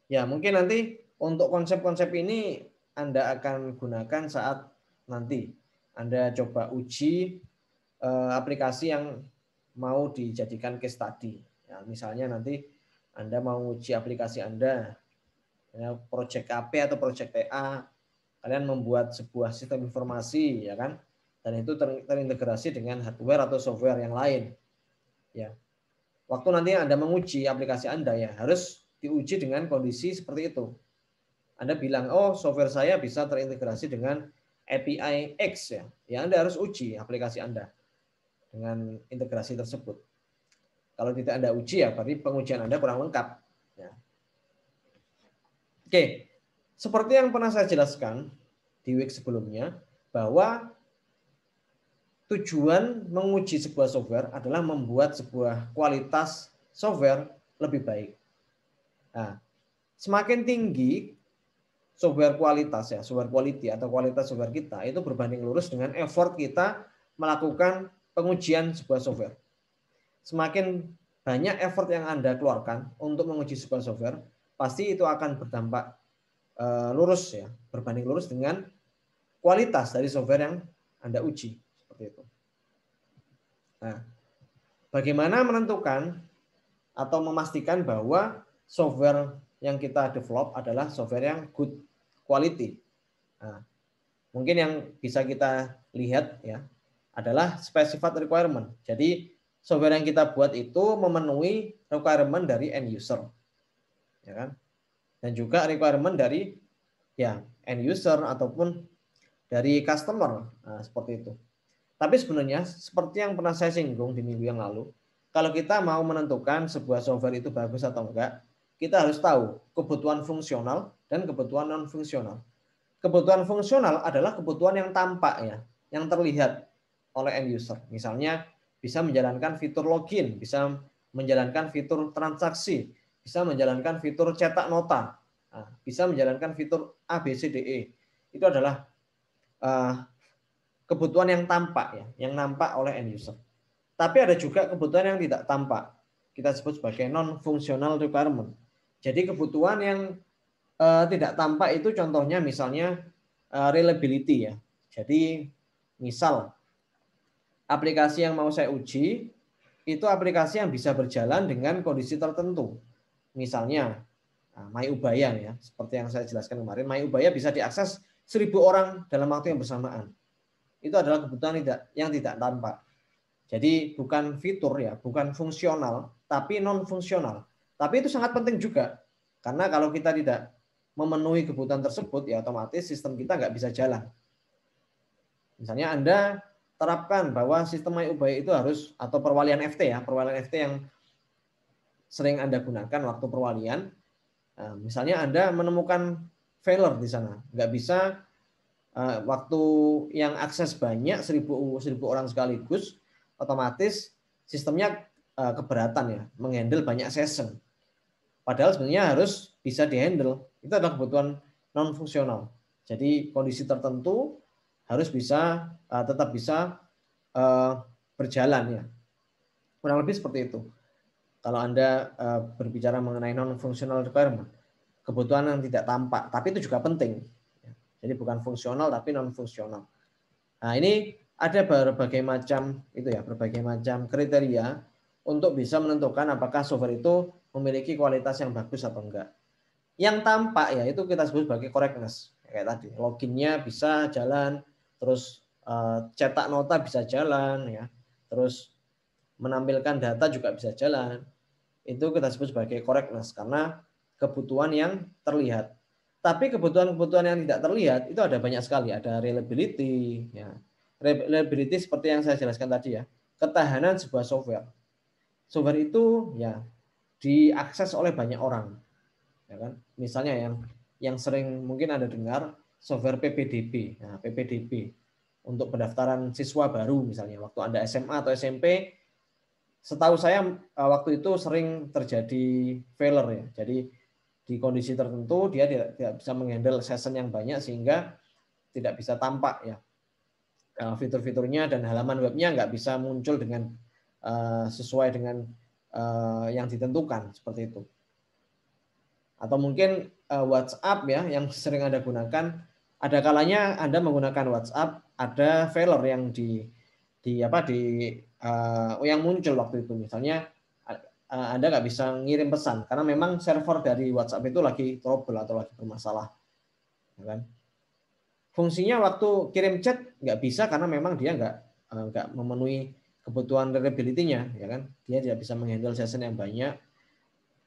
Ya, mungkin nanti untuk konsep-konsep ini Anda akan gunakan saat nanti Anda coba uji aplikasi yang mau dijadikan case study. Ya, misalnya nanti Anda mau uji aplikasi Anda, ya, project KP atau project TA, kalian membuat sebuah sistem informasi, ya kan? Dan itu terintegrasi dengan hardware atau software yang lain. Ya. Waktu nanti Anda menguji aplikasi Anda ya harus diuji dengan kondisi seperti itu. Anda bilang, oh software saya bisa terintegrasi dengan API X ya. Ya Anda harus uji aplikasi Anda dengan integrasi tersebut. Kalau tidak Anda uji ya berarti pengujian Anda kurang lengkap. Ya. Oke, seperti yang pernah saya jelaskan di week sebelumnya, bahwa tujuan menguji sebuah software adalah membuat sebuah kualitas software lebih baik. Nah, semakin tinggi software kualitas ya, software quality atau kualitas software kita itu berbanding lurus dengan effort kita melakukan pengujian sebuah software. Semakin banyak effort yang Anda keluarkan untuk menguji sebuah software, pasti itu akan berdampak lurus ya, berbanding lurus dengan kualitas dari software yang Anda uji. Seperti itu. Nah, bagaimana menentukan atau memastikan bahwa software yang kita develop adalah software yang good quality. Nah, mungkin yang bisa kita lihat ya adalah specified requirement. Jadi software yang kita buat itu memenuhi requirement dari end user, ya kan? Dan juga requirement dari ya end user ataupun dari customer, nah, seperti itu. Tapi sebenarnya seperti yang pernah saya singgung di minggu yang lalu, kalau kita mau menentukan sebuah software itu bagus atau enggak, kita harus tahu kebutuhan fungsional dan kebutuhan non fungsional. Kebutuhan fungsional adalah kebutuhan yang tampak ya, yang terlihat oleh end user. Misalnya bisa menjalankan fitur login, bisa menjalankan fitur transaksi, bisa menjalankan fitur cetak nota, bisa menjalankan fitur ABCDE. Itu adalah kebutuhan yang tampak ya, yang nampak oleh end user. Tapi ada juga kebutuhan yang tidak tampak. Kita sebut sebagai non-functional requirement. Jadi kebutuhan yang tidak tampak itu contohnya misalnya reliability ya. Jadi misal aplikasi yang mau saya uji itu aplikasi yang bisa berjalan dengan kondisi tertentu. Misalnya MyUbaya ya, seperti yang saya jelaskan kemarin, MyUbaya bisa diakses 1.000 orang dalam waktu yang bersamaan. Itu adalah kebutuhan yang tidak tampak. Jadi bukan fitur ya, bukan fungsional, tapi non fungsional. Tapi itu sangat penting juga. Karena kalau kita tidak memenuhi kebutuhan tersebut, ya otomatis sistem kita nggak bisa jalan. Misalnya Anda terapkan bahwa sistem MyUBay itu harus, atau perwalian FT ya, perwalian FT yang sering Anda gunakan waktu perwalian. Nah, misalnya Anda menemukan failure di sana, nggak bisa waktu yang akses banyak 1000 orang sekaligus, otomatis sistemnya keberatan ya, menghandle banyak session. Padahal sebenarnya harus bisa dihandle. Itu adalah kebutuhan non fungsional. Jadi kondisi tertentu harus bisa tetap bisa berjalan ya. Kurang lebih seperti itu. Kalau Anda berbicara mengenai non functional requirement, kebutuhan yang tidak tampak, tapi itu juga penting. Jadi bukan fungsional tapi non fungsional. Nah, ini ada berbagai macam itu ya, berbagai macam kriteria untuk bisa menentukan apakah software itu memiliki kualitas yang bagus atau enggak. Yang tampak ya itu kita sebut sebagai correctness. Kayak tadi, loginnya bisa jalan, terus cetak nota bisa jalan ya. Terus menampilkan data juga bisa jalan. Itu kita sebut sebagai correctness karena kebutuhan yang terlihat. Tapi kebutuhan-kebutuhan yang tidak terlihat itu ada banyak sekali. Ada reliability, ya. Reliability seperti yang saya jelaskan tadi ya. Ketahanan sebuah software. Software itu ya diakses oleh banyak orang, ya kan? Misalnya yang sering mungkin Anda dengar software PPDB. Nah, PPDB untuk pendaftaran siswa baru misalnya waktu Anda SMA atau SMP. Setahu saya waktu itu sering terjadi failure ya. Jadi di kondisi tertentu dia tidak bisa menghandle session yang banyak sehingga tidak bisa tampak ya fitur-fiturnya, dan halaman webnya nggak bisa muncul dengan sesuai dengan yang ditentukan seperti itu. Atau mungkin WhatsApp ya yang sering Anda gunakan, ada kalanya Anda menggunakan WhatsApp ada failure yang yang muncul waktu itu. Misalnya Anda nggak bisa ngirim pesan karena memang server dari WhatsApp itu lagi trouble atau lagi bermasalah, ya kan? Fungsinya waktu kirim chat nggak bisa karena memang dia nggak memenuhi kebutuhan reliability-nya, ya kan? Dia tidak bisa menghandle session yang banyak,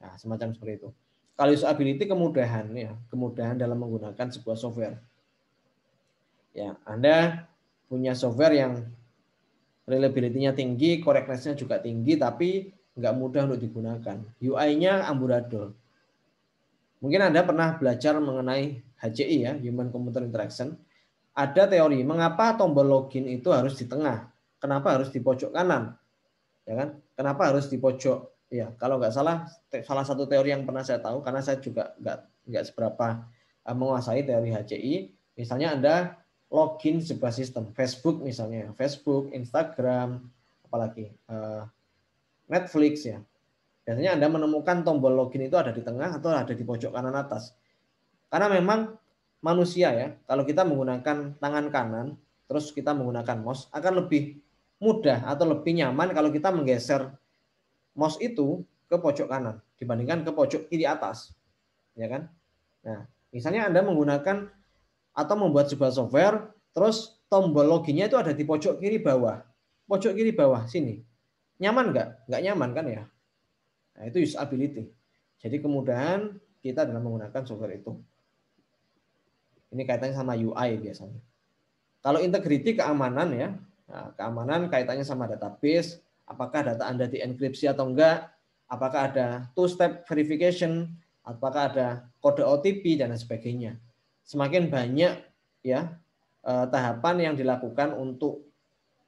nah, semacam seperti itu. Kalau usability kemudahan ya, kemudahan dalam menggunakan sebuah software. Ya, Anda punya software yang reliability-nya tinggi, correctness-nya juga tinggi, tapi nggak mudah untuk digunakan. UI-nya amburadul. Mungkin Anda pernah belajar mengenai HCI ya, Human Computer Interaction. Ada teori mengapa tombol login itu harus di tengah, kenapa harus di pojok kanan, ya kan? Kenapa harus di pojok? Ya, kalau nggak salah satu teori yang pernah saya tahu, karena saya juga nggak seberapa menguasai teori HCI. Misalnya Anda login sebuah sistem, Facebook misalnya, Facebook, Instagram, apalagi Netflix ya. Biasanya Anda menemukan tombol login itu ada di tengah atau ada di pojok kanan atas. Karena memang manusia ya, kalau kita menggunakan tangan kanan, terus kita menggunakan mouse, akan lebih mudah atau lebih nyaman kalau kita menggeser mouse itu ke pojok kanan dibandingkan ke pojok kiri atas, ya kan? Nah, misalnya Anda menggunakan atau membuat sebuah software, terus tombol loginnya itu ada di pojok kiri bawah sini. Nyaman nggak? Nggak nyaman kan ya? Nah, itu usability. Jadi kemudahan kita dalam menggunakan software itu. Ini kaitannya sama UI biasanya. Kalau integrity keamanan ya, nah, keamanan kaitannya sama database, apakah data Anda dienkripsi atau enggak, apakah ada two-step verification, apakah ada kode OTP dan sebagainya. Semakin banyak ya tahapan yang dilakukan untuk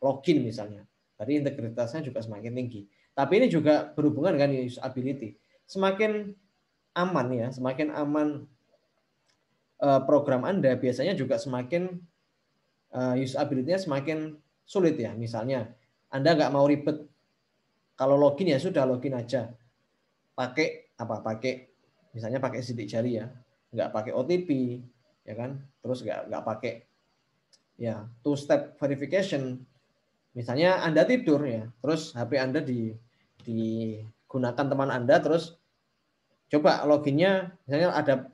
login misalnya, tadi integritasnya juga semakin tinggi. Tapi ini juga berhubungan dengan usability. Semakin aman ya, semakin aman program Anda biasanya juga semakin usability-nya semakin sulit ya. Misalnya Anda nggak mau ribet, kalau login ya sudah login aja, pakai misalnya pakai sidik jari ya, nggak pakai OTP ya kan, terus nggak pakai ya two step verification. Misalnya Anda tidur ya, terus HP Anda digunakan teman Anda, terus coba loginnya, misalnya ada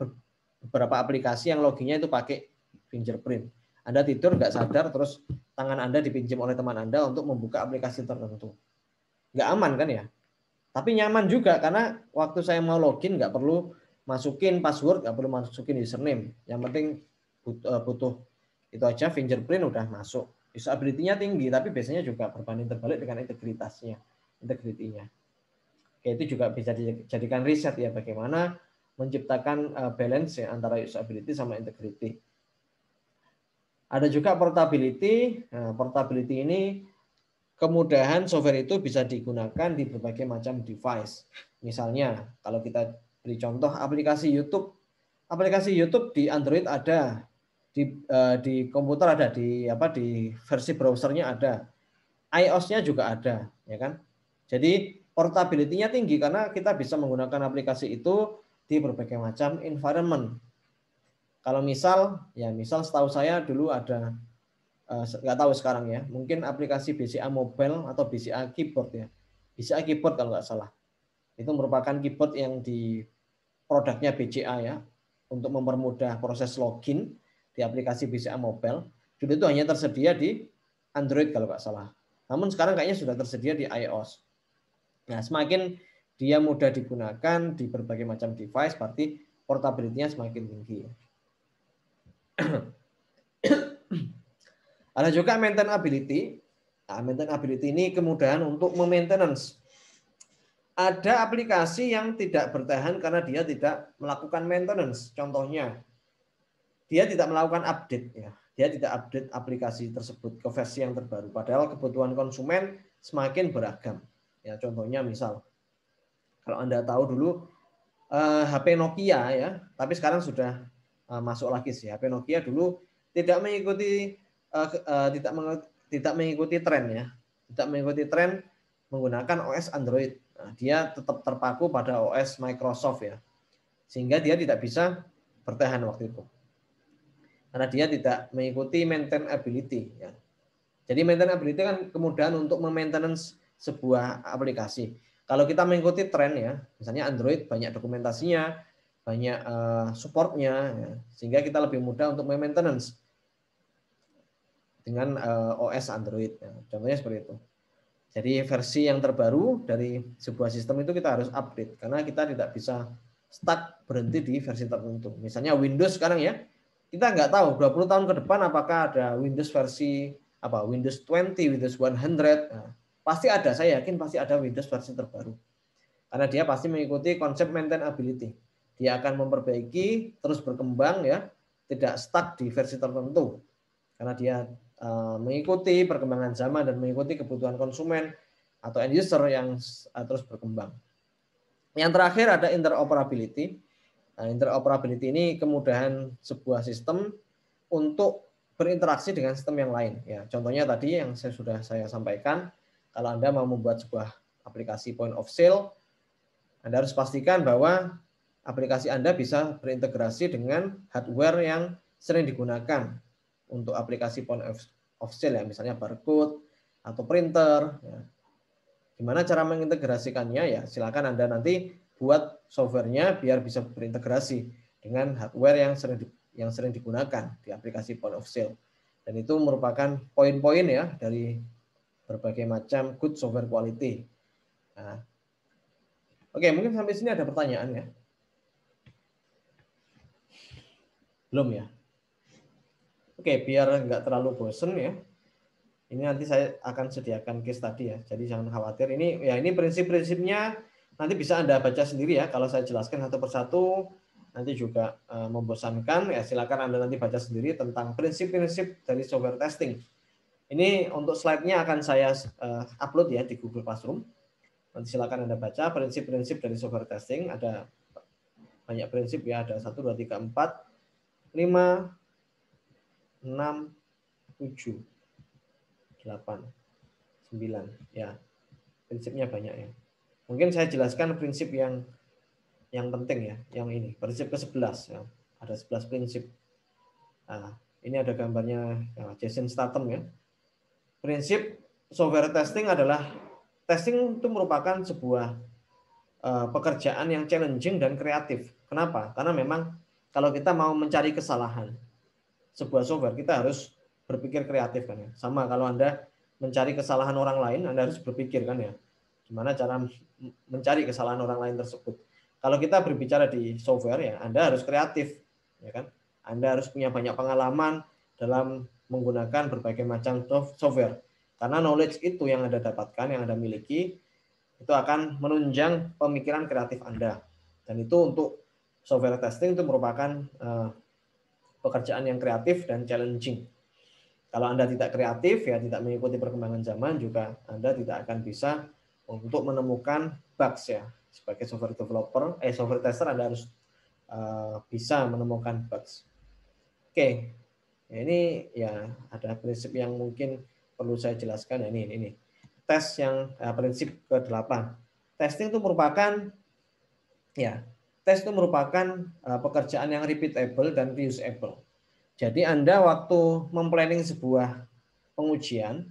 beberapa aplikasi yang loginnya itu pakai fingerprint. Anda tidur nggak sadar, terus tangan Anda dipinjam oleh teman Anda untuk membuka aplikasi tertentu. Nggak aman kan ya? Tapi nyaman juga karena waktu saya mau login nggak perlu masukin password, nggak perlu masukin username. Yang penting butuh itu aja, fingerprint udah masuk. Usability-nya tinggi, tapi biasanya juga berbanding terbalik dengan integritinya. Oke, itu juga bisa dijadikan riset ya, bagaimana menciptakan balance ya antara usability sama integrity. Ada juga portability. Nah, portability ini kemudahan software itu bisa digunakan di berbagai macam device. Misalnya, kalau kita beri contoh aplikasi YouTube. Aplikasi YouTube di Android ada, di komputer ada, di versi browsernya ada, iOS-nya juga ada, ya kan? Jadi portability-nya tinggi karena kita bisa menggunakan aplikasi itu di berbagai macam environment. Kalau misal setahu saya dulu ada, nggak tahu sekarang ya, mungkin aplikasi BCA Mobile atau BCA Keyboard ya, BCA Keyboard kalau nggak salah. Itu merupakan keyboard yang di produknya BCA ya, untuk mempermudah proses login di aplikasi BCA Mobile. Dulu itu hanya tersedia di Android kalau nggak salah. Namun sekarang kayaknya sudah tersedia di iOS. Nah, semakin dia mudah digunakan di berbagai macam device, berarti portability-nya semakin tinggi. Ada juga maintainability. Nah, maintainability ini kemudahan untuk memaintenance. Ada aplikasi yang tidak bertahan karena dia tidak melakukan maintenance. Contohnya, dia tidak melakukan update ya. Dia tidak update aplikasi tersebut ke versi yang terbaru. Padahal kebutuhan konsumen semakin beragam. Ya, contohnya misal, kalau Anda tahu dulu HP Nokia ya, tapi sekarang sudah masuk lagi sih. HP Nokia dulu tidak mengikuti tidak mengikuti tren ya. Tidak mengikuti tren menggunakan OS Android. Nah, dia tetap terpaku pada OS Microsoft ya. Sehingga dia tidak bisa bertahan waktu itu. Karena dia tidak mengikuti maintainability ya. Jadi maintainability kan kemudahan untuk memaintenance sebuah aplikasi. Kalau kita mengikuti tren ya, misalnya Android banyak dokumentasinya, banyak supportnya, ya, sehingga kita lebih mudah untuk maintenance dengan OS Android. Ya. Contohnya seperti itu. Jadi versi yang terbaru dari sebuah sistem itu kita harus update karena kita tidak bisa stuck berhenti di versi tertentu. Misalnya Windows sekarang ya, kita nggak tahu 20 tahun ke depan apakah ada Windows versi Windows 20, Windows 100. Nah, pasti ada, saya yakin pasti ada Windows versi terbaru. Karena dia pasti mengikuti konsep maintainability. Dia akan memperbaiki, terus berkembang ya, tidak stuck di versi tertentu. Karena dia mengikuti perkembangan zaman dan mengikuti kebutuhan konsumen atau end user yang terus berkembang. Yang terakhir ada interoperability. Nah, interoperability ini kemudahan sebuah sistem untuk berinteraksi dengan sistem yang lain. Ya, contohnya tadi yang sudah saya sampaikan, kalau Anda mau membuat sebuah aplikasi point of sale, Anda harus pastikan bahwa aplikasi Anda bisa berintegrasi dengan hardware yang sering digunakan untuk aplikasi point of sale ya, misalnya barcode atau printer. Ya. Gimana cara mengintegrasikannya ya? Silakan Anda nanti buat softwarenya biar bisa berintegrasi dengan hardware yang sering digunakan di aplikasi point of sale. Dan itu merupakan poin-poin ya dari berbagai macam good software quality. Nah, oke, mungkin sampai sini ada pertanyaan ya? Belum ya? Oke, biar nggak terlalu bosen ya. Ini nanti saya akan sediakan case tadi ya. Jadi jangan khawatir. Ini prinsip-prinsipnya nanti bisa Anda baca sendiri ya. Kalau saya jelaskan satu persatu nanti juga membosankan ya, silakan Anda nanti baca sendiri tentang prinsip-prinsip dari software testing. Ini untuk slide-nya akan saya upload ya di Google Classroom. Nanti silakan Anda baca prinsip-prinsip dari software testing. Ada banyak prinsip ya, ada 1 2 3 4 5 6 7 8 9 ya. Prinsipnya banyak ya. Mungkin saya jelaskan prinsip yang penting ya, yang ini, prinsip ke-11 ya. Ada 11 prinsip. Nah, ini ada gambarnya ya, Jason Statham ya. Prinsip software testing adalah testing itu merupakan sebuah pekerjaan yang challenging dan kreatif. Kenapa? Karena memang kalau kita mau mencari kesalahan sebuah software, kita harus berpikir kreatif kan ya. Sama kalau Anda mencari kesalahan orang lain, Anda harus berpikir kan ya. Gimana cara mencari kesalahan orang lain tersebut. Kalau kita berbicara di software ya, Anda harus kreatif, ya kan? Anda harus punya banyak pengalaman dalam menggunakan berbagai macam software. Karena knowledge itu yang Anda dapatkan, yang Anda miliki, itu akan menunjang pemikiran kreatif Anda. Dan itu untuk software testing itu merupakan pekerjaan yang kreatif dan challenging. Kalau Anda tidak kreatif, ya tidak mengikuti perkembangan zaman, juga Anda tidak akan bisa untuk menemukan bugs ya. Sebagai software developer, software tester, Anda harus bisa menemukan bugs. Oke, ya ini ya ada prinsip yang mungkin perlu saya jelaskan ya, ini. Tes yang prinsip ke-8. Testing itu merupakan pekerjaan yang repeatable dan reusable. Jadi Anda waktu memplanning sebuah pengujian,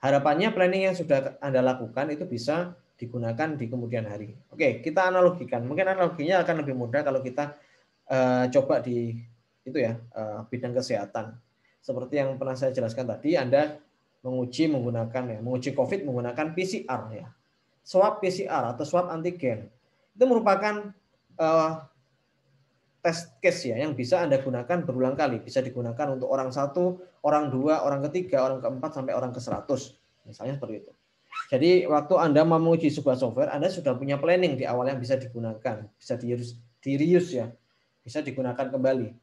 harapannya planning yang sudah Anda lakukan itu bisa digunakan di kemudian hari. Oke, kita analogikan. Mungkin analoginya akan lebih mudah kalau kita coba di bidang kesehatan. Seperti yang pernah saya jelaskan tadi, Anda menguji COVID menggunakan PCR ya. Swab PCR atau swab antigen. Itu merupakan test case ya yang bisa Anda gunakan berulang kali. Bisa digunakan untuk orang 1, orang 2, orang ketiga, orang keempat sampai orang ke-100. Misalnya seperti itu. Jadi waktu Anda mau menguji sebuah software, Anda sudah punya planning di awal yang bisa digunakan, bisa di-reuse ya. Bisa digunakan kembali.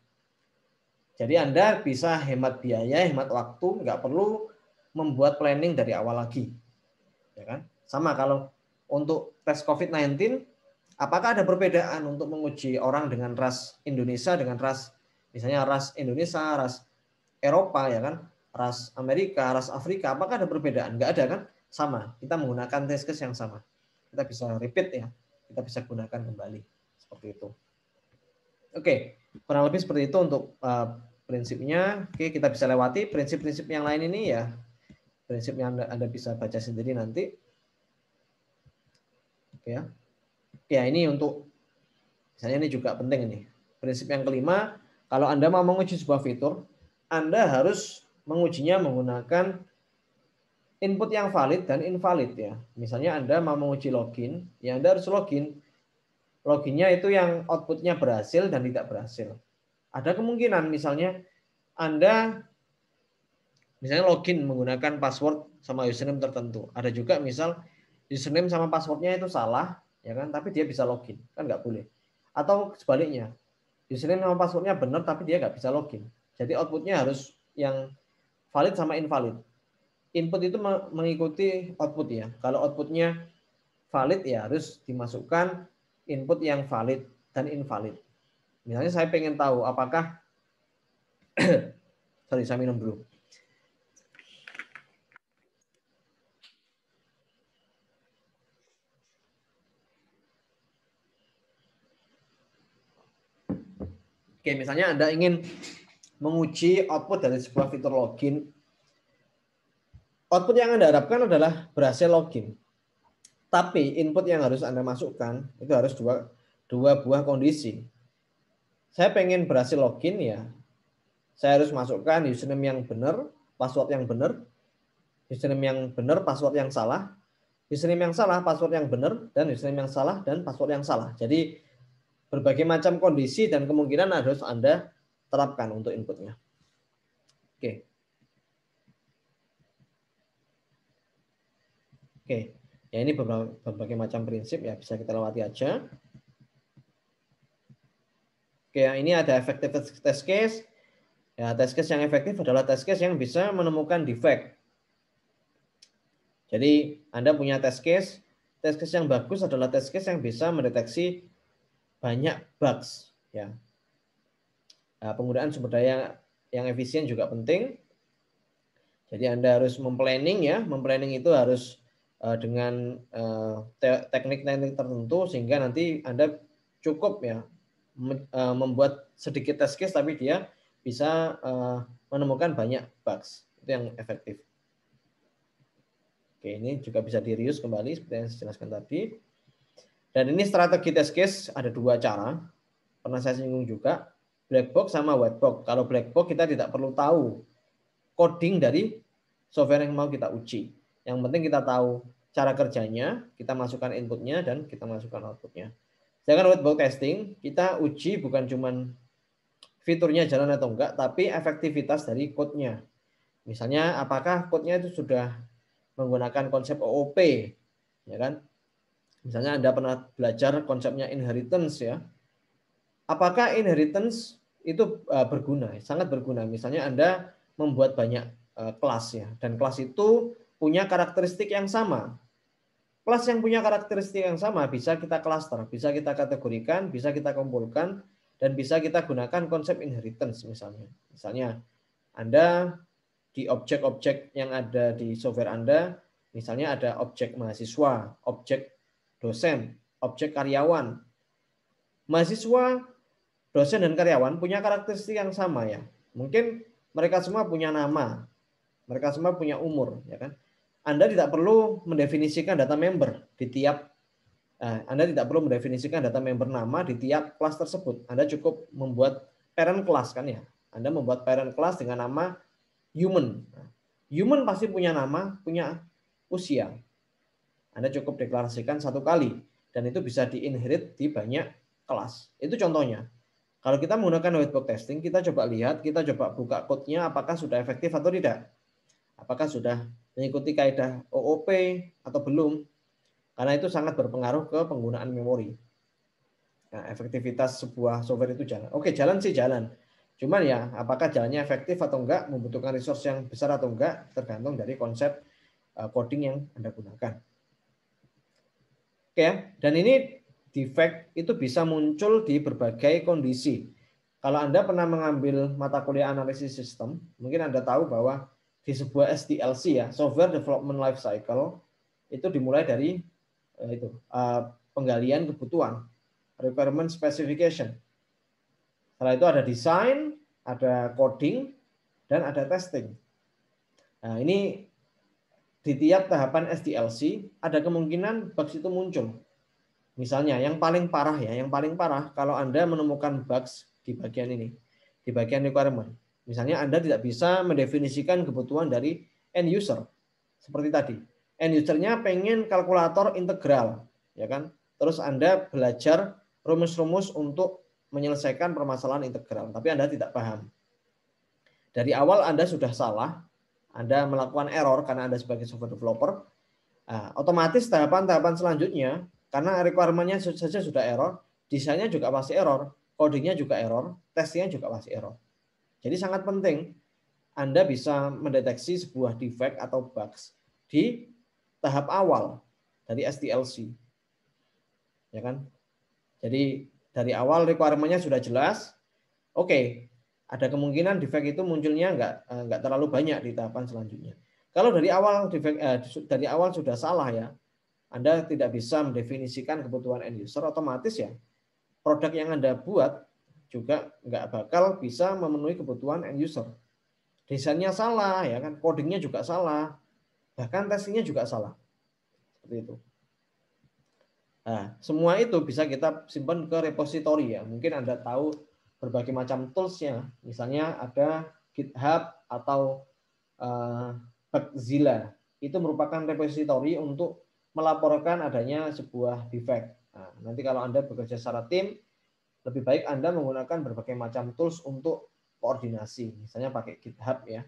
Jadi Anda bisa hemat biaya, hemat waktu, nggak perlu membuat planning dari awal lagi. Ya kan? Sama kalau untuk tes COVID-19, apakah ada perbedaan untuk menguji orang dengan ras Indonesia dengan ras misalnya ras Indonesia, ras Eropa ya kan, ras Amerika, ras Afrika, apakah ada perbedaan? Nggak ada kan? Sama. Kita menggunakan test case yang sama. Kita bisa repeat ya. Kita bisa gunakan kembali seperti itu. Oke, kurang lebih seperti itu untuk prinsipnya. Oke, kita bisa lewati prinsip-prinsip yang lain ini ya. Prinsip yang Anda bisa baca sendiri nanti. Oke ya. Ya, ini untuk misalnya ini juga penting ini. Prinsip yang kelima, kalau Anda mau menguji sebuah fitur, Anda harus mengujinya menggunakan input yang valid dan invalid ya. Misalnya Anda mau menguji login, ya Anda harus login. Loginnya itu yang outputnya berhasil dan tidak berhasil. Ada kemungkinan misalnya Anda login menggunakan password sama username tertentu. Ada juga misal username sama passwordnya itu salah, ya kan? Tapi dia bisa login, kan nggak boleh. Atau sebaliknya, username sama passwordnya benar tapi dia nggak bisa login. Jadi outputnya harus yang valid sama invalid. Input itu mengikuti output ya. Kalau outputnya valid ya harus dimasukkan input yang valid dan invalid. Misalnya saya pengen tahu apakah sorry saya minum dulu. Oke, misalnya Anda ingin menguji output dari sebuah fitur login. Output yang Anda harapkan adalah berhasil login. Tapi input yang harus Anda masukkan itu harus dua buah kondisi. Saya pengen berhasil login ya, saya harus masukkan username yang benar, password yang benar, username yang benar, password yang salah, username yang salah, password yang benar, dan username yang salah dan password yang salah. Jadi berbagai macam kondisi dan kemungkinan harus Anda terapkan untuk inputnya. Oke. Oke, ya ini berbagai macam prinsip ya, bisa kita lewati aja. Oke, ini ada effective test case. Ya, test case yang efektif adalah test case yang bisa menemukan defect. Jadi Anda punya test case yang bagus adalah test case yang bisa mendeteksi banyak bugs. Ya, nah, penggunaan sumber daya yang efisien juga penting. Jadi Anda harus memplanning ya, memplanning itu harus dengan teknik-teknik tertentu sehingga nanti Anda cukup ya membuat sedikit test case tapi dia bisa menemukan banyak bugs. Itu yang efektif. Oke, ini juga bisa di-reuse kembali seperti yang saya jelaskan tadi. Dan ini strategi test case ada dua cara. Pernah saya singgung juga, black box sama white box. Kalau black box kita tidak perlu tahu coding dari software yang mau kita uji. Yang penting kita tahu cara kerjanya, kita masukkan inputnya, dan kita masukkan outputnya. Sedangkan white box testing, kita uji bukan cuman fiturnya jalan atau enggak, tapi efektivitas dari code-nya. Misalnya, apakah code-nya itu sudah menggunakan konsep OOP, ya kan? Misalnya Anda pernah belajar konsepnya inheritance ya. Apakah inheritance itu berguna? Sangat berguna. Misalnya Anda membuat banyak kelas ya, dan kelas itu punya karakteristik yang sama. Kelas yang punya karakteristik yang sama bisa kita cluster, bisa kita kategorikan, bisa kita kumpulkan, dan bisa kita gunakan konsep inheritance misalnya. Misalnya Anda di objek-objek yang ada di software Anda, misalnya ada objek mahasiswa, objek dosen, objek karyawan. Mahasiswa, dosen, dan karyawan punya karakteristik yang sama ya. Mungkin mereka semua punya nama, mereka semua punya umur, ya kan? Anda tidak perlu mendefinisikan data member di tiap Anda tidak perlu mendefinisikan data member nama di tiap kelas tersebut. Anda cukup membuat parent class kan ya. Anda membuat parent class dengan nama human. Human pasti punya nama, punya usia. Anda cukup deklarasikan satu kali dan itu bisa di-inherit di banyak kelas. Itu contohnya. Kalau kita menggunakan white box testing, kita coba lihat, kita coba buka code-nya apakah sudah efektif atau tidak. Apakah sudah mengikuti kaidah OOP atau belum. Karena itu sangat berpengaruh ke penggunaan memori. Nah, efektivitas sebuah software itu jalan. Oke, jalan sih jalan. Cuman ya, apakah jalannya efektif atau enggak, membutuhkan resource yang besar atau enggak, tergantung dari konsep coding yang Anda gunakan. Oke, dan ini defect itu bisa muncul di berbagai kondisi. Kalau Anda pernah mengambil mata kuliah analisis sistem, mungkin Anda tahu bahwa di sebuah SDLC ya, Software Development Life Cycle, itu dimulai dari penggalian kebutuhan, requirement specification. Setelah itu ada design, ada coding, dan ada testing. Nah, ini di tiap tahapan SDLC ada kemungkinan bugs itu muncul. Misalnya yang paling parah ya, yang paling parah kalau Anda menemukan bugs di bagian ini, di bagian requirement. Misalnya Anda tidak bisa mendefinisikan kebutuhan dari end user. Seperti tadi, end user-nya pengen kalkulator integral, ya kan? Terus Anda belajar rumus-rumus untuk menyelesaikan permasalahan integral, tapi Anda tidak paham. Dari awal Anda sudah salah, Anda melakukan error karena Anda sebagai software developer, otomatis tahapan-tahapan selanjutnya, karena requirement-nya saja sudah error, desainnya juga pasti error, codingnya juga error, testingnya juga pasti error. Jadi sangat penting Anda bisa mendeteksi sebuah defect atau bugs di tahap awal dari SDLC. Ya kan? Jadi dari awal requirement-nya sudah jelas, oke, ada kemungkinan defect itu munculnya nggak terlalu banyak di tahapan selanjutnya. Kalau dari awal dari awal sudah salah ya, Anda tidak bisa mendefinisikan kebutuhan end user, otomatis ya produk yang Anda buat juga nggak bakal bisa memenuhi kebutuhan end user. Desainnya salah, ya kan, codingnya juga salah, bahkan testingnya juga salah. Seperti itu. Nah, semua itu bisa kita simpan ke repository ya. Mungkin Anda tahu berbagai macam tools-nya. Misalnya ada GitHub atau Bugzilla. Itu merupakan repository untuk melaporkan adanya sebuah defect. Nah, nanti kalau Anda bekerja secara tim, lebih baik Anda menggunakan berbagai macam tools untuk koordinasi. Misalnya pakai GitHub ya.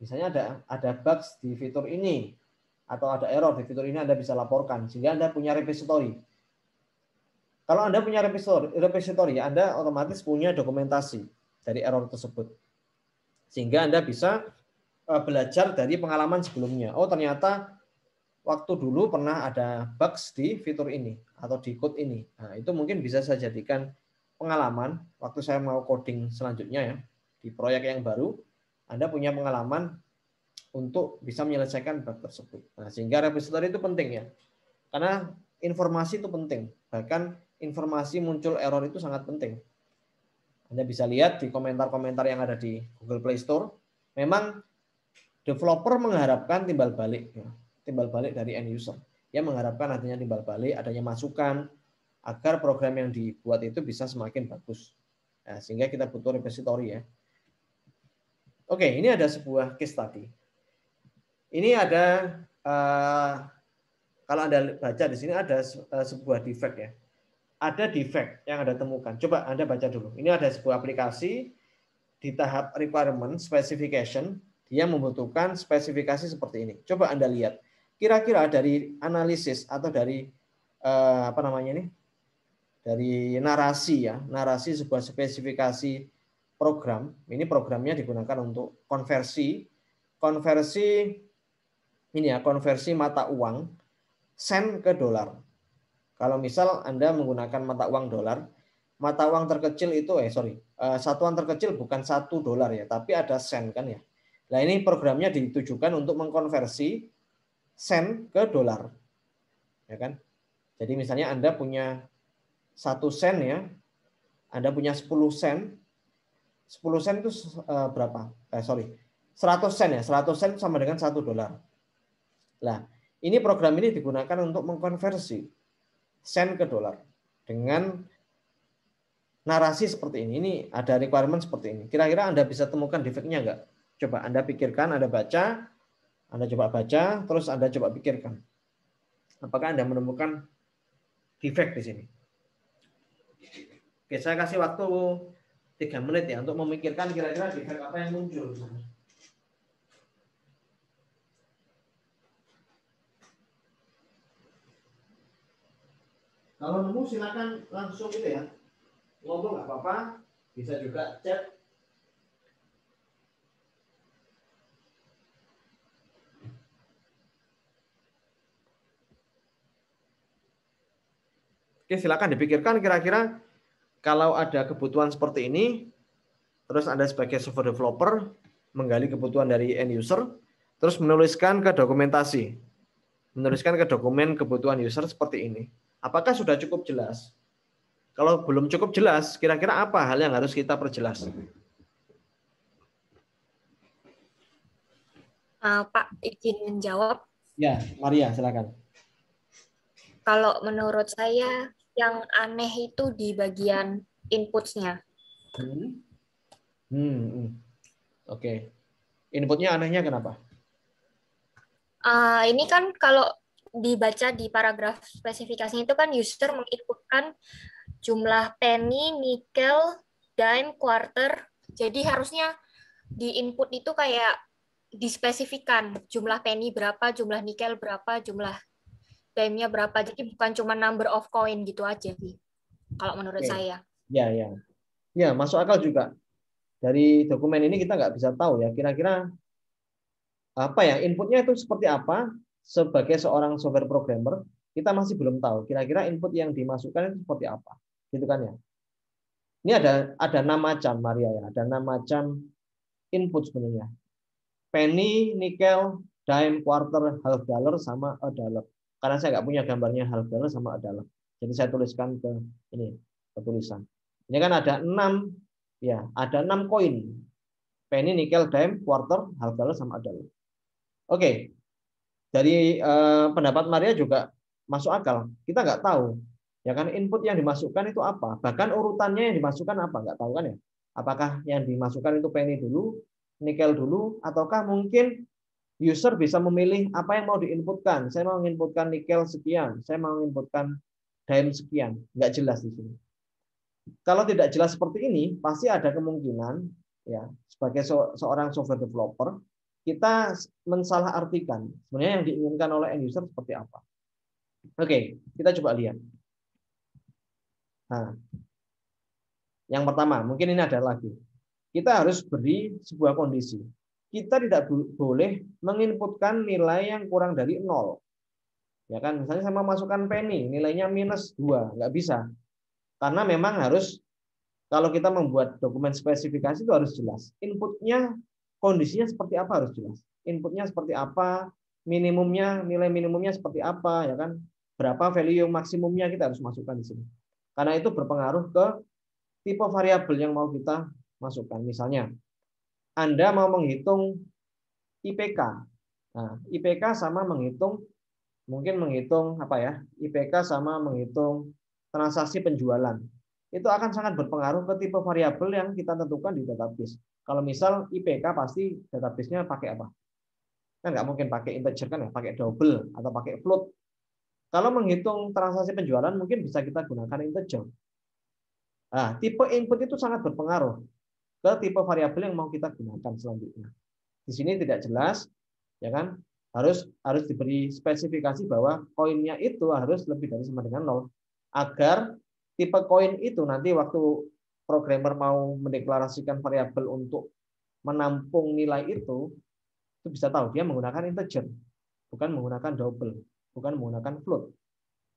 Misalnya ada bugs di fitur ini atau ada error di fitur ini, Anda bisa laporkan sehingga Anda punya repository. Kalau Anda punya repository, Anda otomatis punya dokumentasi dari error tersebut. Sehingga Anda bisa belajar dari pengalaman sebelumnya. Oh, ternyata waktu dulu pernah ada bugs di fitur ini atau di code ini. Nah, itu mungkin bisa saya jadikan pengalaman waktu saya mau coding selanjutnya ya. Di proyek yang baru, Anda punya pengalaman untuk bisa menyelesaikan bug tersebut. Nah, sehingga repository itu penting ya. Karena informasi itu penting. Bahkan informasi muncul error itu sangat penting. Anda bisa lihat di komentar-komentar yang ada di Google Play Store. Memang developer mengharapkan timbal balik. Ya. Timbal balik dari end user. Dia mengharapkan adanya timbal balik, adanya masukan, agar program yang dibuat itu bisa semakin bagus. Nah, sehingga kita butuh repository ya. Oke, ini ada sebuah case study. Ini ada Kalau Anda baca di sini ada sebuah defect ya. Ada defect yang Anda temukan. Coba Anda baca dulu. Ini ada sebuah aplikasi di tahap requirement specification, dia membutuhkan spesifikasi seperti ini. Coba Anda lihat. Kira-kira dari analisis atau dari apa namanya ini? Dari narasi ya, narasi sebuah spesifikasi program. Ini programnya digunakan untuk konversi ini ya, konversi mata uang sen ke dolar. Kalau misal Anda menggunakan mata uang dolar, mata uang terkecil itu satuan terkecil bukan $1 ya, tapi ada sen kan ya. Nah, ini programnya ditujukan untuk mengkonversi sen ke dolar. Ya kan? Jadi misalnya Anda punya 1 sen ya, Anda punya 10 sen. 10 sen itu berapa? 100 sen ya. 100 sen sama dengan $1. Nah, ini program ini digunakan untuk mengkonversi sen ke dolar dengan narasi seperti ini. Ini ada requirement seperti ini. Kira-kira Anda bisa temukan defect-nya enggak? Coba Anda pikirkan, Anda baca, Anda coba baca, terus Anda coba pikirkan. Apakah Anda menemukan defect di sini? Oke, saya kasih waktu 3 menit ya untuk memikirkan kira-kira defect apa yang muncul. Kalau nemu silakan langsung gitu ya. Ngomong nggak apa-apa, bisa juga chat. Oke, silakan dipikirkan kira-kira kalau ada kebutuhan seperti ini, terus Anda sebagai software developer menggali kebutuhan dari end user, terus menuliskan ke dokumentasi, menuliskan ke dokumen kebutuhan user seperti ini. Apakah sudah cukup jelas? Kalau belum cukup jelas, kira-kira apa hal yang harus kita perjelas? Pak, izin menjawab. Ya, Maria, silakan. Kalau menurut saya yang aneh itu di bagian inputs-nya. Oke. Inputnya anehnya kenapa? Ini kan kalau dibaca di paragraf spesifikasinya itu kan user menginputkan jumlah penny, nikel, dime, quarter. Jadi harusnya di input itu kayak dispesifikan jumlah penny berapa, jumlah nikel berapa, jumlah dime-nya berapa. Jadi bukan cuma number of coin gitu aja sih. Kalau menurut saya. Ya, ya. Ya, masuk akal juga. Dari dokumen ini kita nggak bisa tahu ya kira-kira apa ya inputnya itu seperti apa. Sebagai seorang software programmer kita masih belum tahu kira-kira input yang dimasukkan itu seperti apa, gitu kan ya. Ini ada 6 macam Maria ya, ada 6 macam input sebenarnya. Penny, nickel, dime, quarter, half dollar sama a dollar. Karena saya nggak punya gambarnya half dollar sama a dollar, jadi saya tuliskan ke ini ke tulisan. Ini kan ada 6 ya, ada 6 koin. Penny, nickel, dime, quarter, half dollar sama a dollar. Oke. Dari pendapat Maria juga masuk akal. Kita nggak tahu, ya kan input yang dimasukkan itu apa. Bahkan urutannya yang dimasukkan apa nggak tahu kan ya. Apakah yang dimasukkan itu penny dulu, nikel dulu, ataukah mungkin user bisa memilih apa yang mau diinputkan. Saya mau menginputkan nikel sekian, saya mau menginputkan dime sekian. Nggak jelas di sini. Kalau tidak jelas seperti ini, pasti ada kemungkinan ya sebagai seorang software developer kita mensalahartikan sebenarnya yang diinginkan oleh end user seperti apa. Oke, kita coba lihat. Nah, yang pertama, mungkin ini ada lagi. Kita harus beri sebuah kondisi. Kita tidak boleh menginputkan nilai yang kurang dari 0. Ya kan, misalnya saya mau masukkan penny, nilainya -2, nggak bisa. Karena memang harus kalau kita membuat dokumen spesifikasi itu harus jelas. Inputnya kondisinya seperti apa harus jelas. Inputnya seperti apa, minimumnya, nilai minimumnya seperti apa, ya kan? Berapa value maksimumnya kita harus masukkan di sini. Karena itu berpengaruh ke tipe variabel yang mau kita masukkan. Misalnya, Anda mau menghitung IPK. Nah, IPK sama menghitung apa ya? IPK sama menghitung transaksi penjualan. Itu akan sangat berpengaruh ke tipe variabel yang kita tentukan di database. Kalau misal IPK pasti database-nya pakai apa? Kan nggak mungkin pakai integer kan ya, pakai double atau pakai float. Kalau menghitung transaksi penjualan mungkin bisa kita gunakan integer. Nah, tipe input itu sangat berpengaruh ke tipe variabel yang mau kita gunakan selanjutnya. Di sini tidak jelas, ya kan? Harus diberi spesifikasi bahwa koinnya itu harus lebih dari sama dengan 0 agar tipe koin itu nanti waktu programmer mau mendeklarasikan variabel untuk menampung nilai itu bisa tahu dia menggunakan integer, bukan menggunakan double, bukan menggunakan float.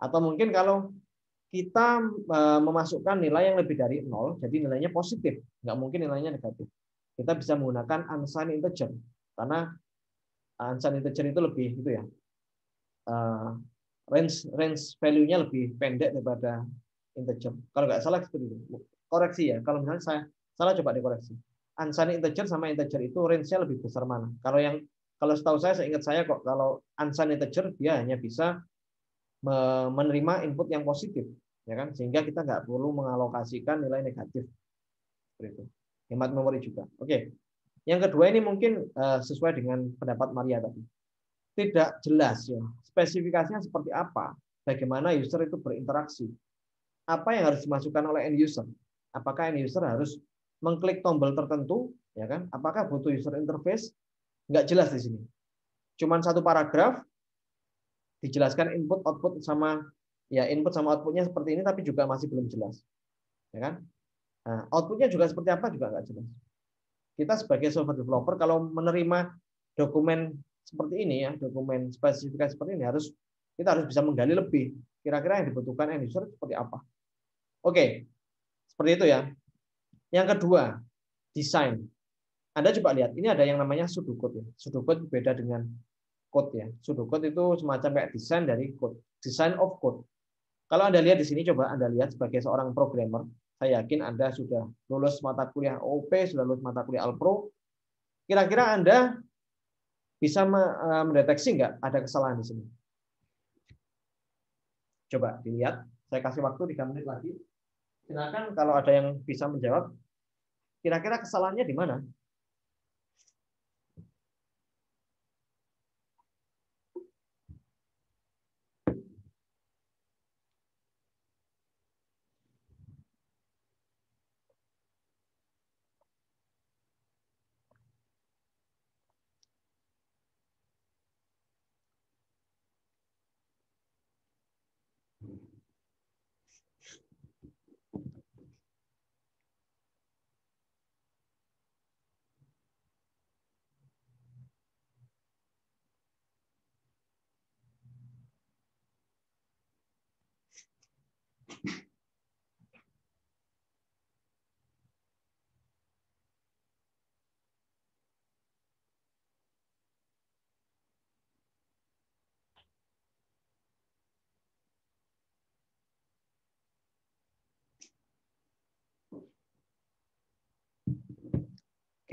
Atau mungkin kalau kita memasukkan nilai yang lebih dari 0, jadi nilainya positif, nggak mungkin nilainya negatif. Kita bisa menggunakan unsigned integer, karena unsigned integer itu lebih itu ya, range value-nya lebih pendek daripada integer. Kalau nggak salah seperti itu. Koreksi ya, kalau misalnya saya salah coba dikoreksi. Unsigned integer sama integer itu range-nya lebih besar mana? Kalau setahu saya ingat saya kok, kalau unsigned integer dia hanya bisa menerima input yang positif, ya kan, sehingga kita nggak perlu mengalokasikan nilai negatif seperti itu. Hemat memori juga. Oke, yang kedua ini mungkin sesuai dengan pendapat Maria tadi, tidak jelas ya spesifikasinya seperti apa, bagaimana user itu berinteraksi, apa yang harus dimasukkan oleh end user, apakah end user harus mengklik tombol tertentu, ya kan, apakah butuh user interface, nggak jelas di sini. Cuman satu paragraf dijelaskan input output sama ya input sama outputnya seperti ini, tapi juga masih belum jelas, ya kan? Nah, outputnya juga seperti apa juga nggak jelas. Kita sebagai software developer kalau menerima dokumen seperti ini ya, dokumen spesifikasi seperti ini kita harus bisa menggali lebih. Kira-kira yang dibutuhkan end user seperti apa? Oke, seperti itu ya. Yang kedua, desain. Anda coba lihat, ini ada yang namanya pseudocode ya. Pseudocode beda dengan code ya. Pseudocode itu semacam kayak desain dari code, design of code. Kalau Anda lihat di sini, coba Anda lihat sebagai seorang programmer, saya yakin Anda sudah lulus mata kuliah OOP, sudah lulus mata kuliah Alpro. Kira-kira Anda bisa mendeteksi nggak ada kesalahan di sini? Coba dilihat, saya kasih waktu 3 menit lagi. Silakan kalau ada yang bisa menjawab, kira-kira kesalahannya di mana?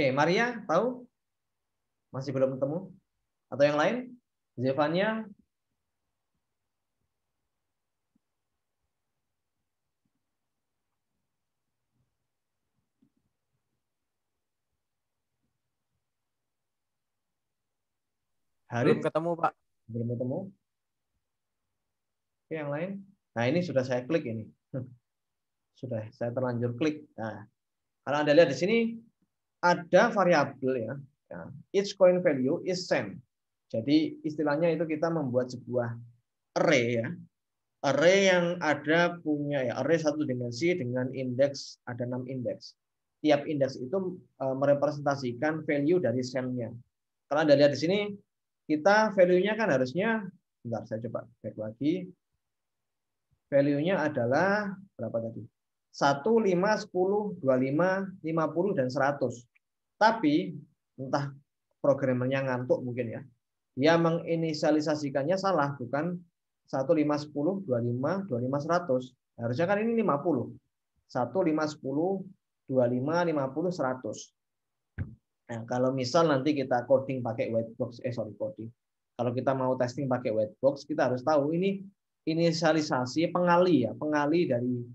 Oke, Maria tahu? Masih belum ketemu? Atau yang lain? Zevania? Belum Harit? ketemu, Pak. Belum ketemu? Oke, yang lain? Nah, ini sudah saya klik ini. Sudah saya terlanjur klik. Nah, kalau Anda lihat di sini ada variabel ya. Each coin value is same. Jadi istilahnya itu kita membuat sebuah array ya. Array yang ada punya ya array satu dimensi dengan indeks, ada 6 indeks. Tiap indeks itu merepresentasikan value dari same-nya. Kalau Anda lihat di sini, kita value-nya kan harusnya, bentar saya coba back lagi. Value-nya adalah berapa tadi? 1, 5, 10, 25, 50, dan 100. Tapi entah programmernya ngantuk mungkin ya. Dia menginisialisasikannya salah, bukan 1, 5, 10, 25, 25, 100. Harusnya kan ini 50. 1, 5, 10, 25, 50, 100. Nah, kalau misal nanti kita coding pakai whitebox, coding. Kalau kita mau testing pakai whitebox, kita harus tahu ini inisialisasi pengali ya, pengali dari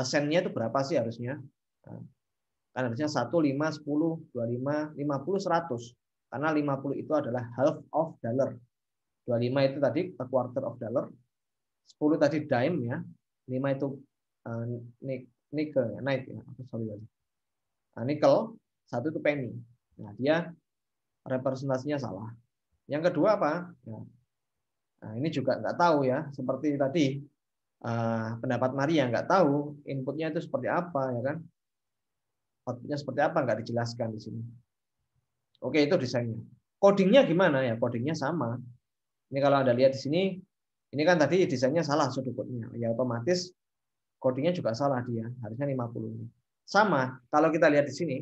sennya itu berapa sih harusnya? Nah, kan harusnya 1, 5, 10, 25, 50, 100. Karena 50 itu adalah half of dollar. 25 itu tadi a quarter of dollar. 10 tadi dime ya, 5 itu nickel ya, night ya. Sorry. Nah, nickel, 1 itu penny. Nah, dia representasinya salah. Yang kedua apa? Ya. Nah, ini juga nggak tahu ya, seperti tadi pendapat Maria nggak tahu inputnya itu seperti apa ya kan? Outputnya seperti apa nggak dijelaskan di sini. Oke, itu desainnya. Codingnya gimana ya? Codingnya sama. Ini kalau Anda lihat di sini, ini kan tadi desainnya salah sudutnya. Ya otomatis codingnya juga salah dia. Harusnya 50. Sama, kalau kita lihat di sini,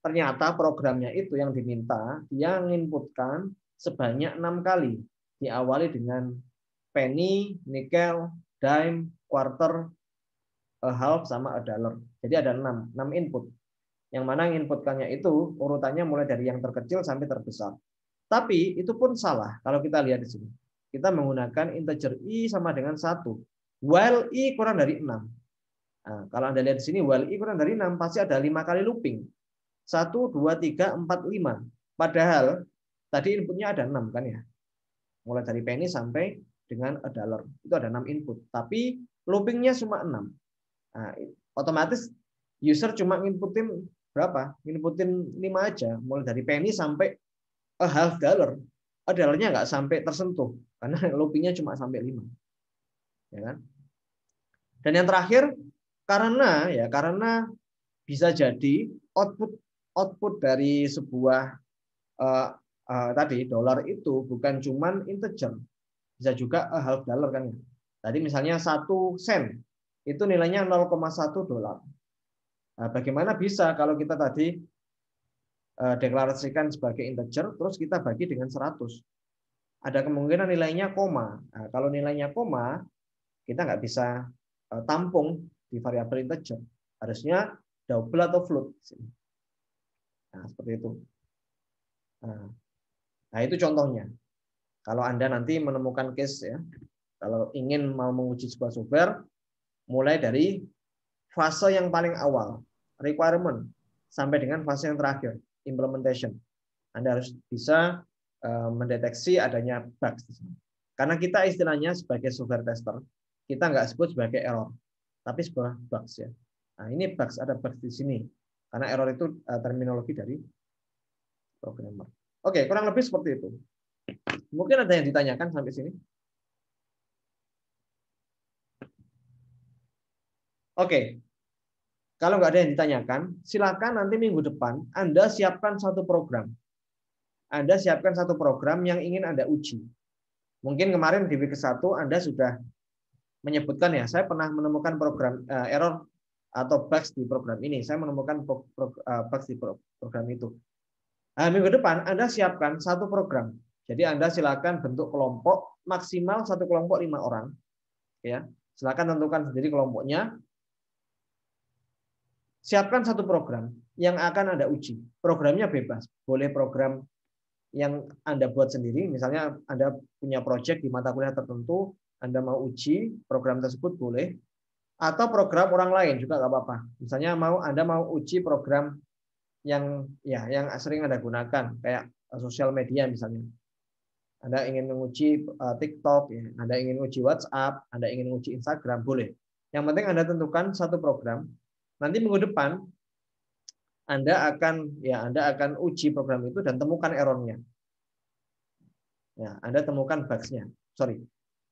ternyata programnya itu yang diminta, dia menginputkan sebanyak 6 kali. Diawali dengan penny, nickel, dime, quarter, a half, sama a dollar. Jadi ada 6 input. Yang mana inputkannya itu urutannya mulai dari yang terkecil sampai terbesar. Tapi itu pun salah kalau kita lihat di sini. Kita menggunakan integer i sama dengan 1. While i kurang dari 6. Nah, kalau Anda lihat di sini while i kurang dari 6 pasti ada 5 kali looping. 1, 2, 3, 4, 5. Padahal tadi inputnya ada 6 kan ya. Mulai dari penny sampai dengan a dollar. Itu ada 6 input. Tapi loopingnya cuma 6. Nah, otomatis user cuma nginputin berapa? Nginputin 5 aja. Mulai dari penny sampai a half dollar. A dollarnya nggak sampai tersentuh. Karena loopingnya cuma sampai 5. Ya kan? Dan yang terakhir, karena bisa jadi output dari sebuah tadi dolar itu bukan cuman integer, bisa juga a half dollar kan ya. Tadi misalnya 1 sen itu nilainya 0,1 dolar. Nah, bagaimana bisa kalau kita tadi deklarasikan sebagai integer terus kita bagi dengan 100? Ada kemungkinan nilainya koma. Nah, kalau nilainya koma, kita nggak bisa tampung di variabel integer. Harusnya double atau float. Nah, seperti itu. Nah, itu contohnya. Kalau Anda nanti menemukan case ya, kalau ingin mau menguji sebuah software, mulai dari fase yang paling awal, requirement, sampai dengan fase yang terakhir, implementation. Anda harus bisa mendeteksi adanya bugs. Karena kita istilahnya sebagai software tester, kita nggak sebut sebagai error, tapi sebuah bugs ya. Nah, ini bugs, ada bugs di sini. Karena error itu terminologi dari programmer. Oke, kurang lebih seperti itu. Mungkin ada yang ditanyakan sampai sini? Oke. Kalau nggak ada yang ditanyakan, silakan nanti minggu depan Anda siapkan satu program. Anda siapkan satu program yang ingin Anda uji. Mungkin kemarin di week 1 Anda sudah menyebutkan ya, saya pernah menemukan program error atau bugs di program ini. Saya menemukan bugs di program itu. Nah, minggu depan Anda siapkan satu program. Jadi Anda silakan bentuk kelompok, maksimal satu kelompok 5 orang. Ya, silakan tentukan sendiri kelompoknya. Siapkan satu program yang akan Anda uji. Programnya bebas. Boleh program yang Anda buat sendiri. Misalnya Anda punya project di mata kuliah tertentu, Anda mau uji program tersebut boleh. Atau program orang lain juga nggak apa-apa. Misalnya Anda mau uji program yang sering Anda gunakan, kayak sosial media misalnya. Anda ingin menguji TikTok, ya. Anda ingin menguji WhatsApp, Anda ingin menguji Instagram, boleh. Yang penting Anda tentukan satu program. Nanti minggu depan Anda akan uji program itu dan temukan errornya. Ya, Anda temukan bugs-nya. Sorry.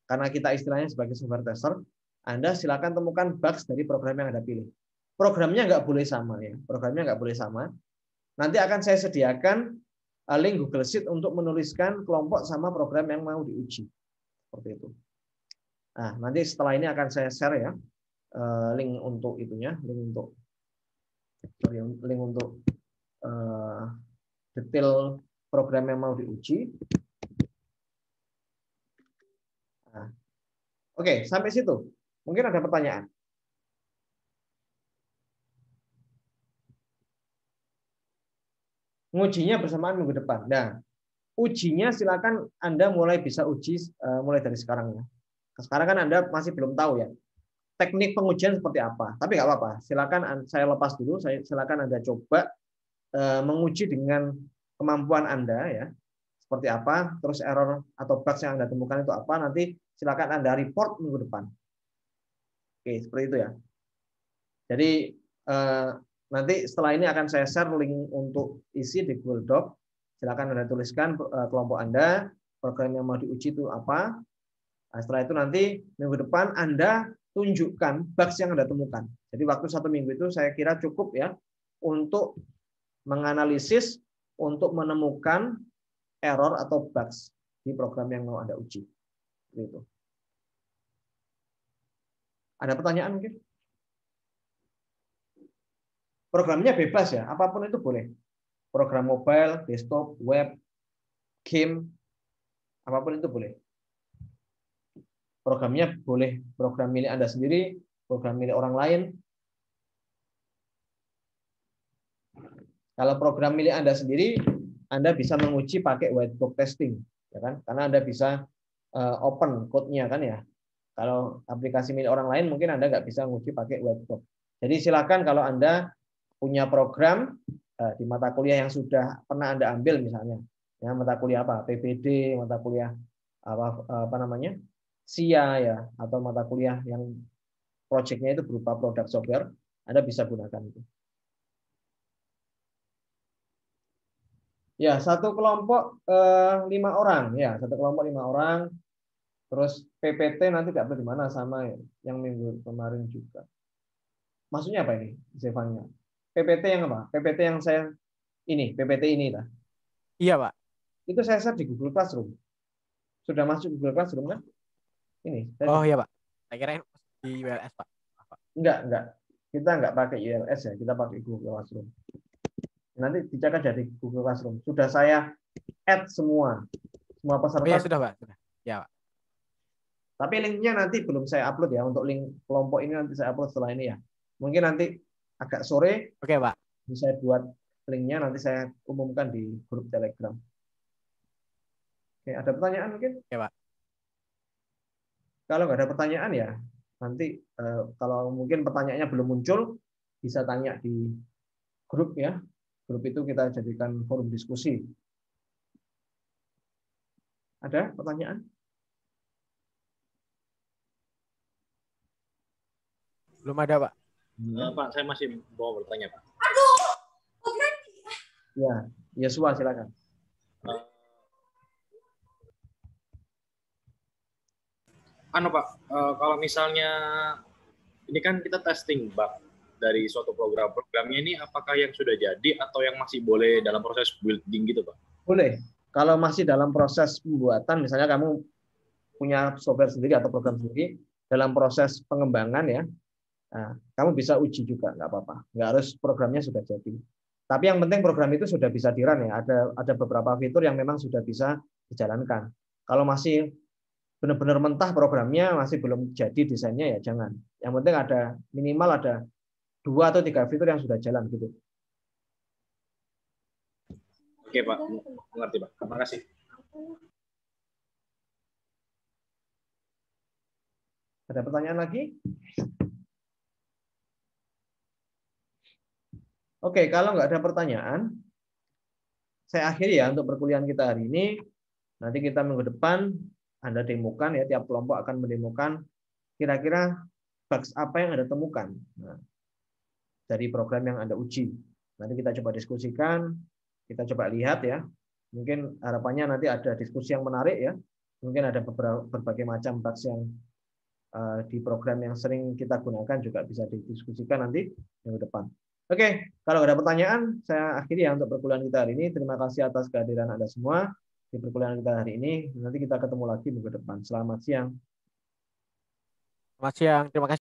Karena kita istilahnya sebagai software tester, Anda silakan temukan bugs dari program yang Anda pilih. Programnya nggak boleh sama ya. Programnya nggak boleh sama. Nanti akan saya sediakan link Google Sheet untuk menuliskan kelompok sama program yang mau diuji. Seperti itu. Nah, nanti setelah ini akan saya share ya link untuk itunya, link untuk detail program yang mau diuji. Nah, oke, sampai situ. Mungkin ada pertanyaan. Ngujinya bersamaan minggu depan. Nah, ujinya silakan Anda mulai bisa uji mulai dari sekarang ya. Sekarang kan Anda masih belum tahu ya teknik pengujian seperti apa. Tapi nggak apa-apa. Silakan saya lepas dulu. Silakan Anda coba menguji dengan kemampuan Anda ya. seperti apa, terus error atau bugs yang Anda temukan itu apa, nanti silakan Anda report minggu depan. Oke, seperti itu ya. Jadi nanti setelah ini akan saya share link untuk isi di Google Doc. Silakan Anda tuliskan kelompok Anda, program yang mau diuji itu apa. Nah, setelah itu nanti minggu depan Anda tunjukkan bugs yang Anda temukan. Jadi waktu 1 minggu itu saya kira cukup ya untuk menganalisis, untuk menemukan error atau bugs di program yang mau Anda uji. Gitu. Ada pertanyaan mungkin? Programnya bebas ya, apapun itu boleh. Program mobile, desktop, web, game, apapun itu boleh. Programnya boleh program milik Anda sendiri, program milik orang lain. Kalau program milik Anda sendiri, Anda bisa menguji pakai whiteboard testing, ya kan? Karena Anda bisa open code-nya kan ya. Kalau aplikasi milik orang lain mungkin Anda nggak bisa menguji pakai whiteboard. Jadi silakan kalau Anda punya program di mata kuliah yang sudah pernah Anda ambil misalnya, ya mata kuliah apa, PPD, mata kuliah apa namanya, SIA ya, atau mata kuliah yang projectnya itu berupa produk software, Anda bisa gunakan itu. Ya, satu kelompok 5 orang, ya satu kelompok 5 orang. Terus PPT nanti dapat di mana sama yang minggu kemarin juga. Maksudnya apa ini, Zefannya? PPT yang apa? PPT yang saya ini, PPT ini lah. Iya, Pak. Itu saya share di Google Classroom. Sudah masuk Google Classroom kan? Ini. Oh iya, Pak. Saya kira di WLS, Pak. Enggak. Kita enggak pakai ILS ya, kita pakai Google Classroom. Nanti dicek aja di Google Classroom. Sudah saya add semua peserta. Oh ya sudah, Pak. Sudah. Ya, Pak. Tapi linknya nanti belum saya upload ya, untuk link kelompok ini nanti saya upload setelah ini ya. Mungkin nanti agak sore. Oke, Pak. Saya buat linknya, nanti saya umumkan di grup Telegram. Oke, ada pertanyaan mungkin? Oke, Pak. Kalau nggak ada pertanyaan ya, nanti kalau mungkin pertanyaannya belum muncul, bisa tanya di grup ya. Grup itu kita jadikan forum diskusi. Ada pertanyaan? Belum ada, Pak. Pak, saya masih mau bertanya, Pak. Ya, Yesua silakan. Pak, kalau misalnya ini kan kita testing bug dari suatu programnya ini, apakah yang sudah jadi atau yang masih boleh dalam proses building gitu, Pak? Boleh. Kalau masih dalam proses pembuatan, misalnya kamu punya software sendiri atau program sendiri, dalam proses pengembangan ya, nah, kamu bisa uji juga, nggak apa-apa. Nggak harus programnya sudah jadi. Tapi yang penting program itu sudah bisa di-run ya. Ada beberapa fitur yang memang sudah bisa dijalankan. Kalau masih benar-benar mentah programnya, masih belum jadi desainnya, ya jangan. Yang penting ada minimal ada 2 atau 3 fitur yang sudah jalan gitu. Oke, Pak. Mengerti, Pak. Terima kasih. Ada pertanyaan lagi? Oke, kalau nggak ada pertanyaan, saya akhiri ya untuk perkuliahan kita hari ini. Nanti kita minggu depan Anda demokan ya, tiap kelompok akan mendemokan kira-kira bugs apa yang Anda temukan dari program yang Anda uji. Nanti kita coba diskusikan, kita coba lihat ya. Mungkin harapannya nanti ada diskusi yang menarik ya. Mungkin ada berbagai macam bugs yang di program yang sering kita gunakan juga bisa didiskusikan nanti minggu depan. Oke, kalau ada pertanyaan, saya akhiri ya untuk perkuliahan kita hari ini. Terima kasih atas kehadiran Anda semua di perkuliahan kita hari ini. Nanti kita ketemu lagi minggu depan. Selamat siang. Selamat siang. Terima kasih.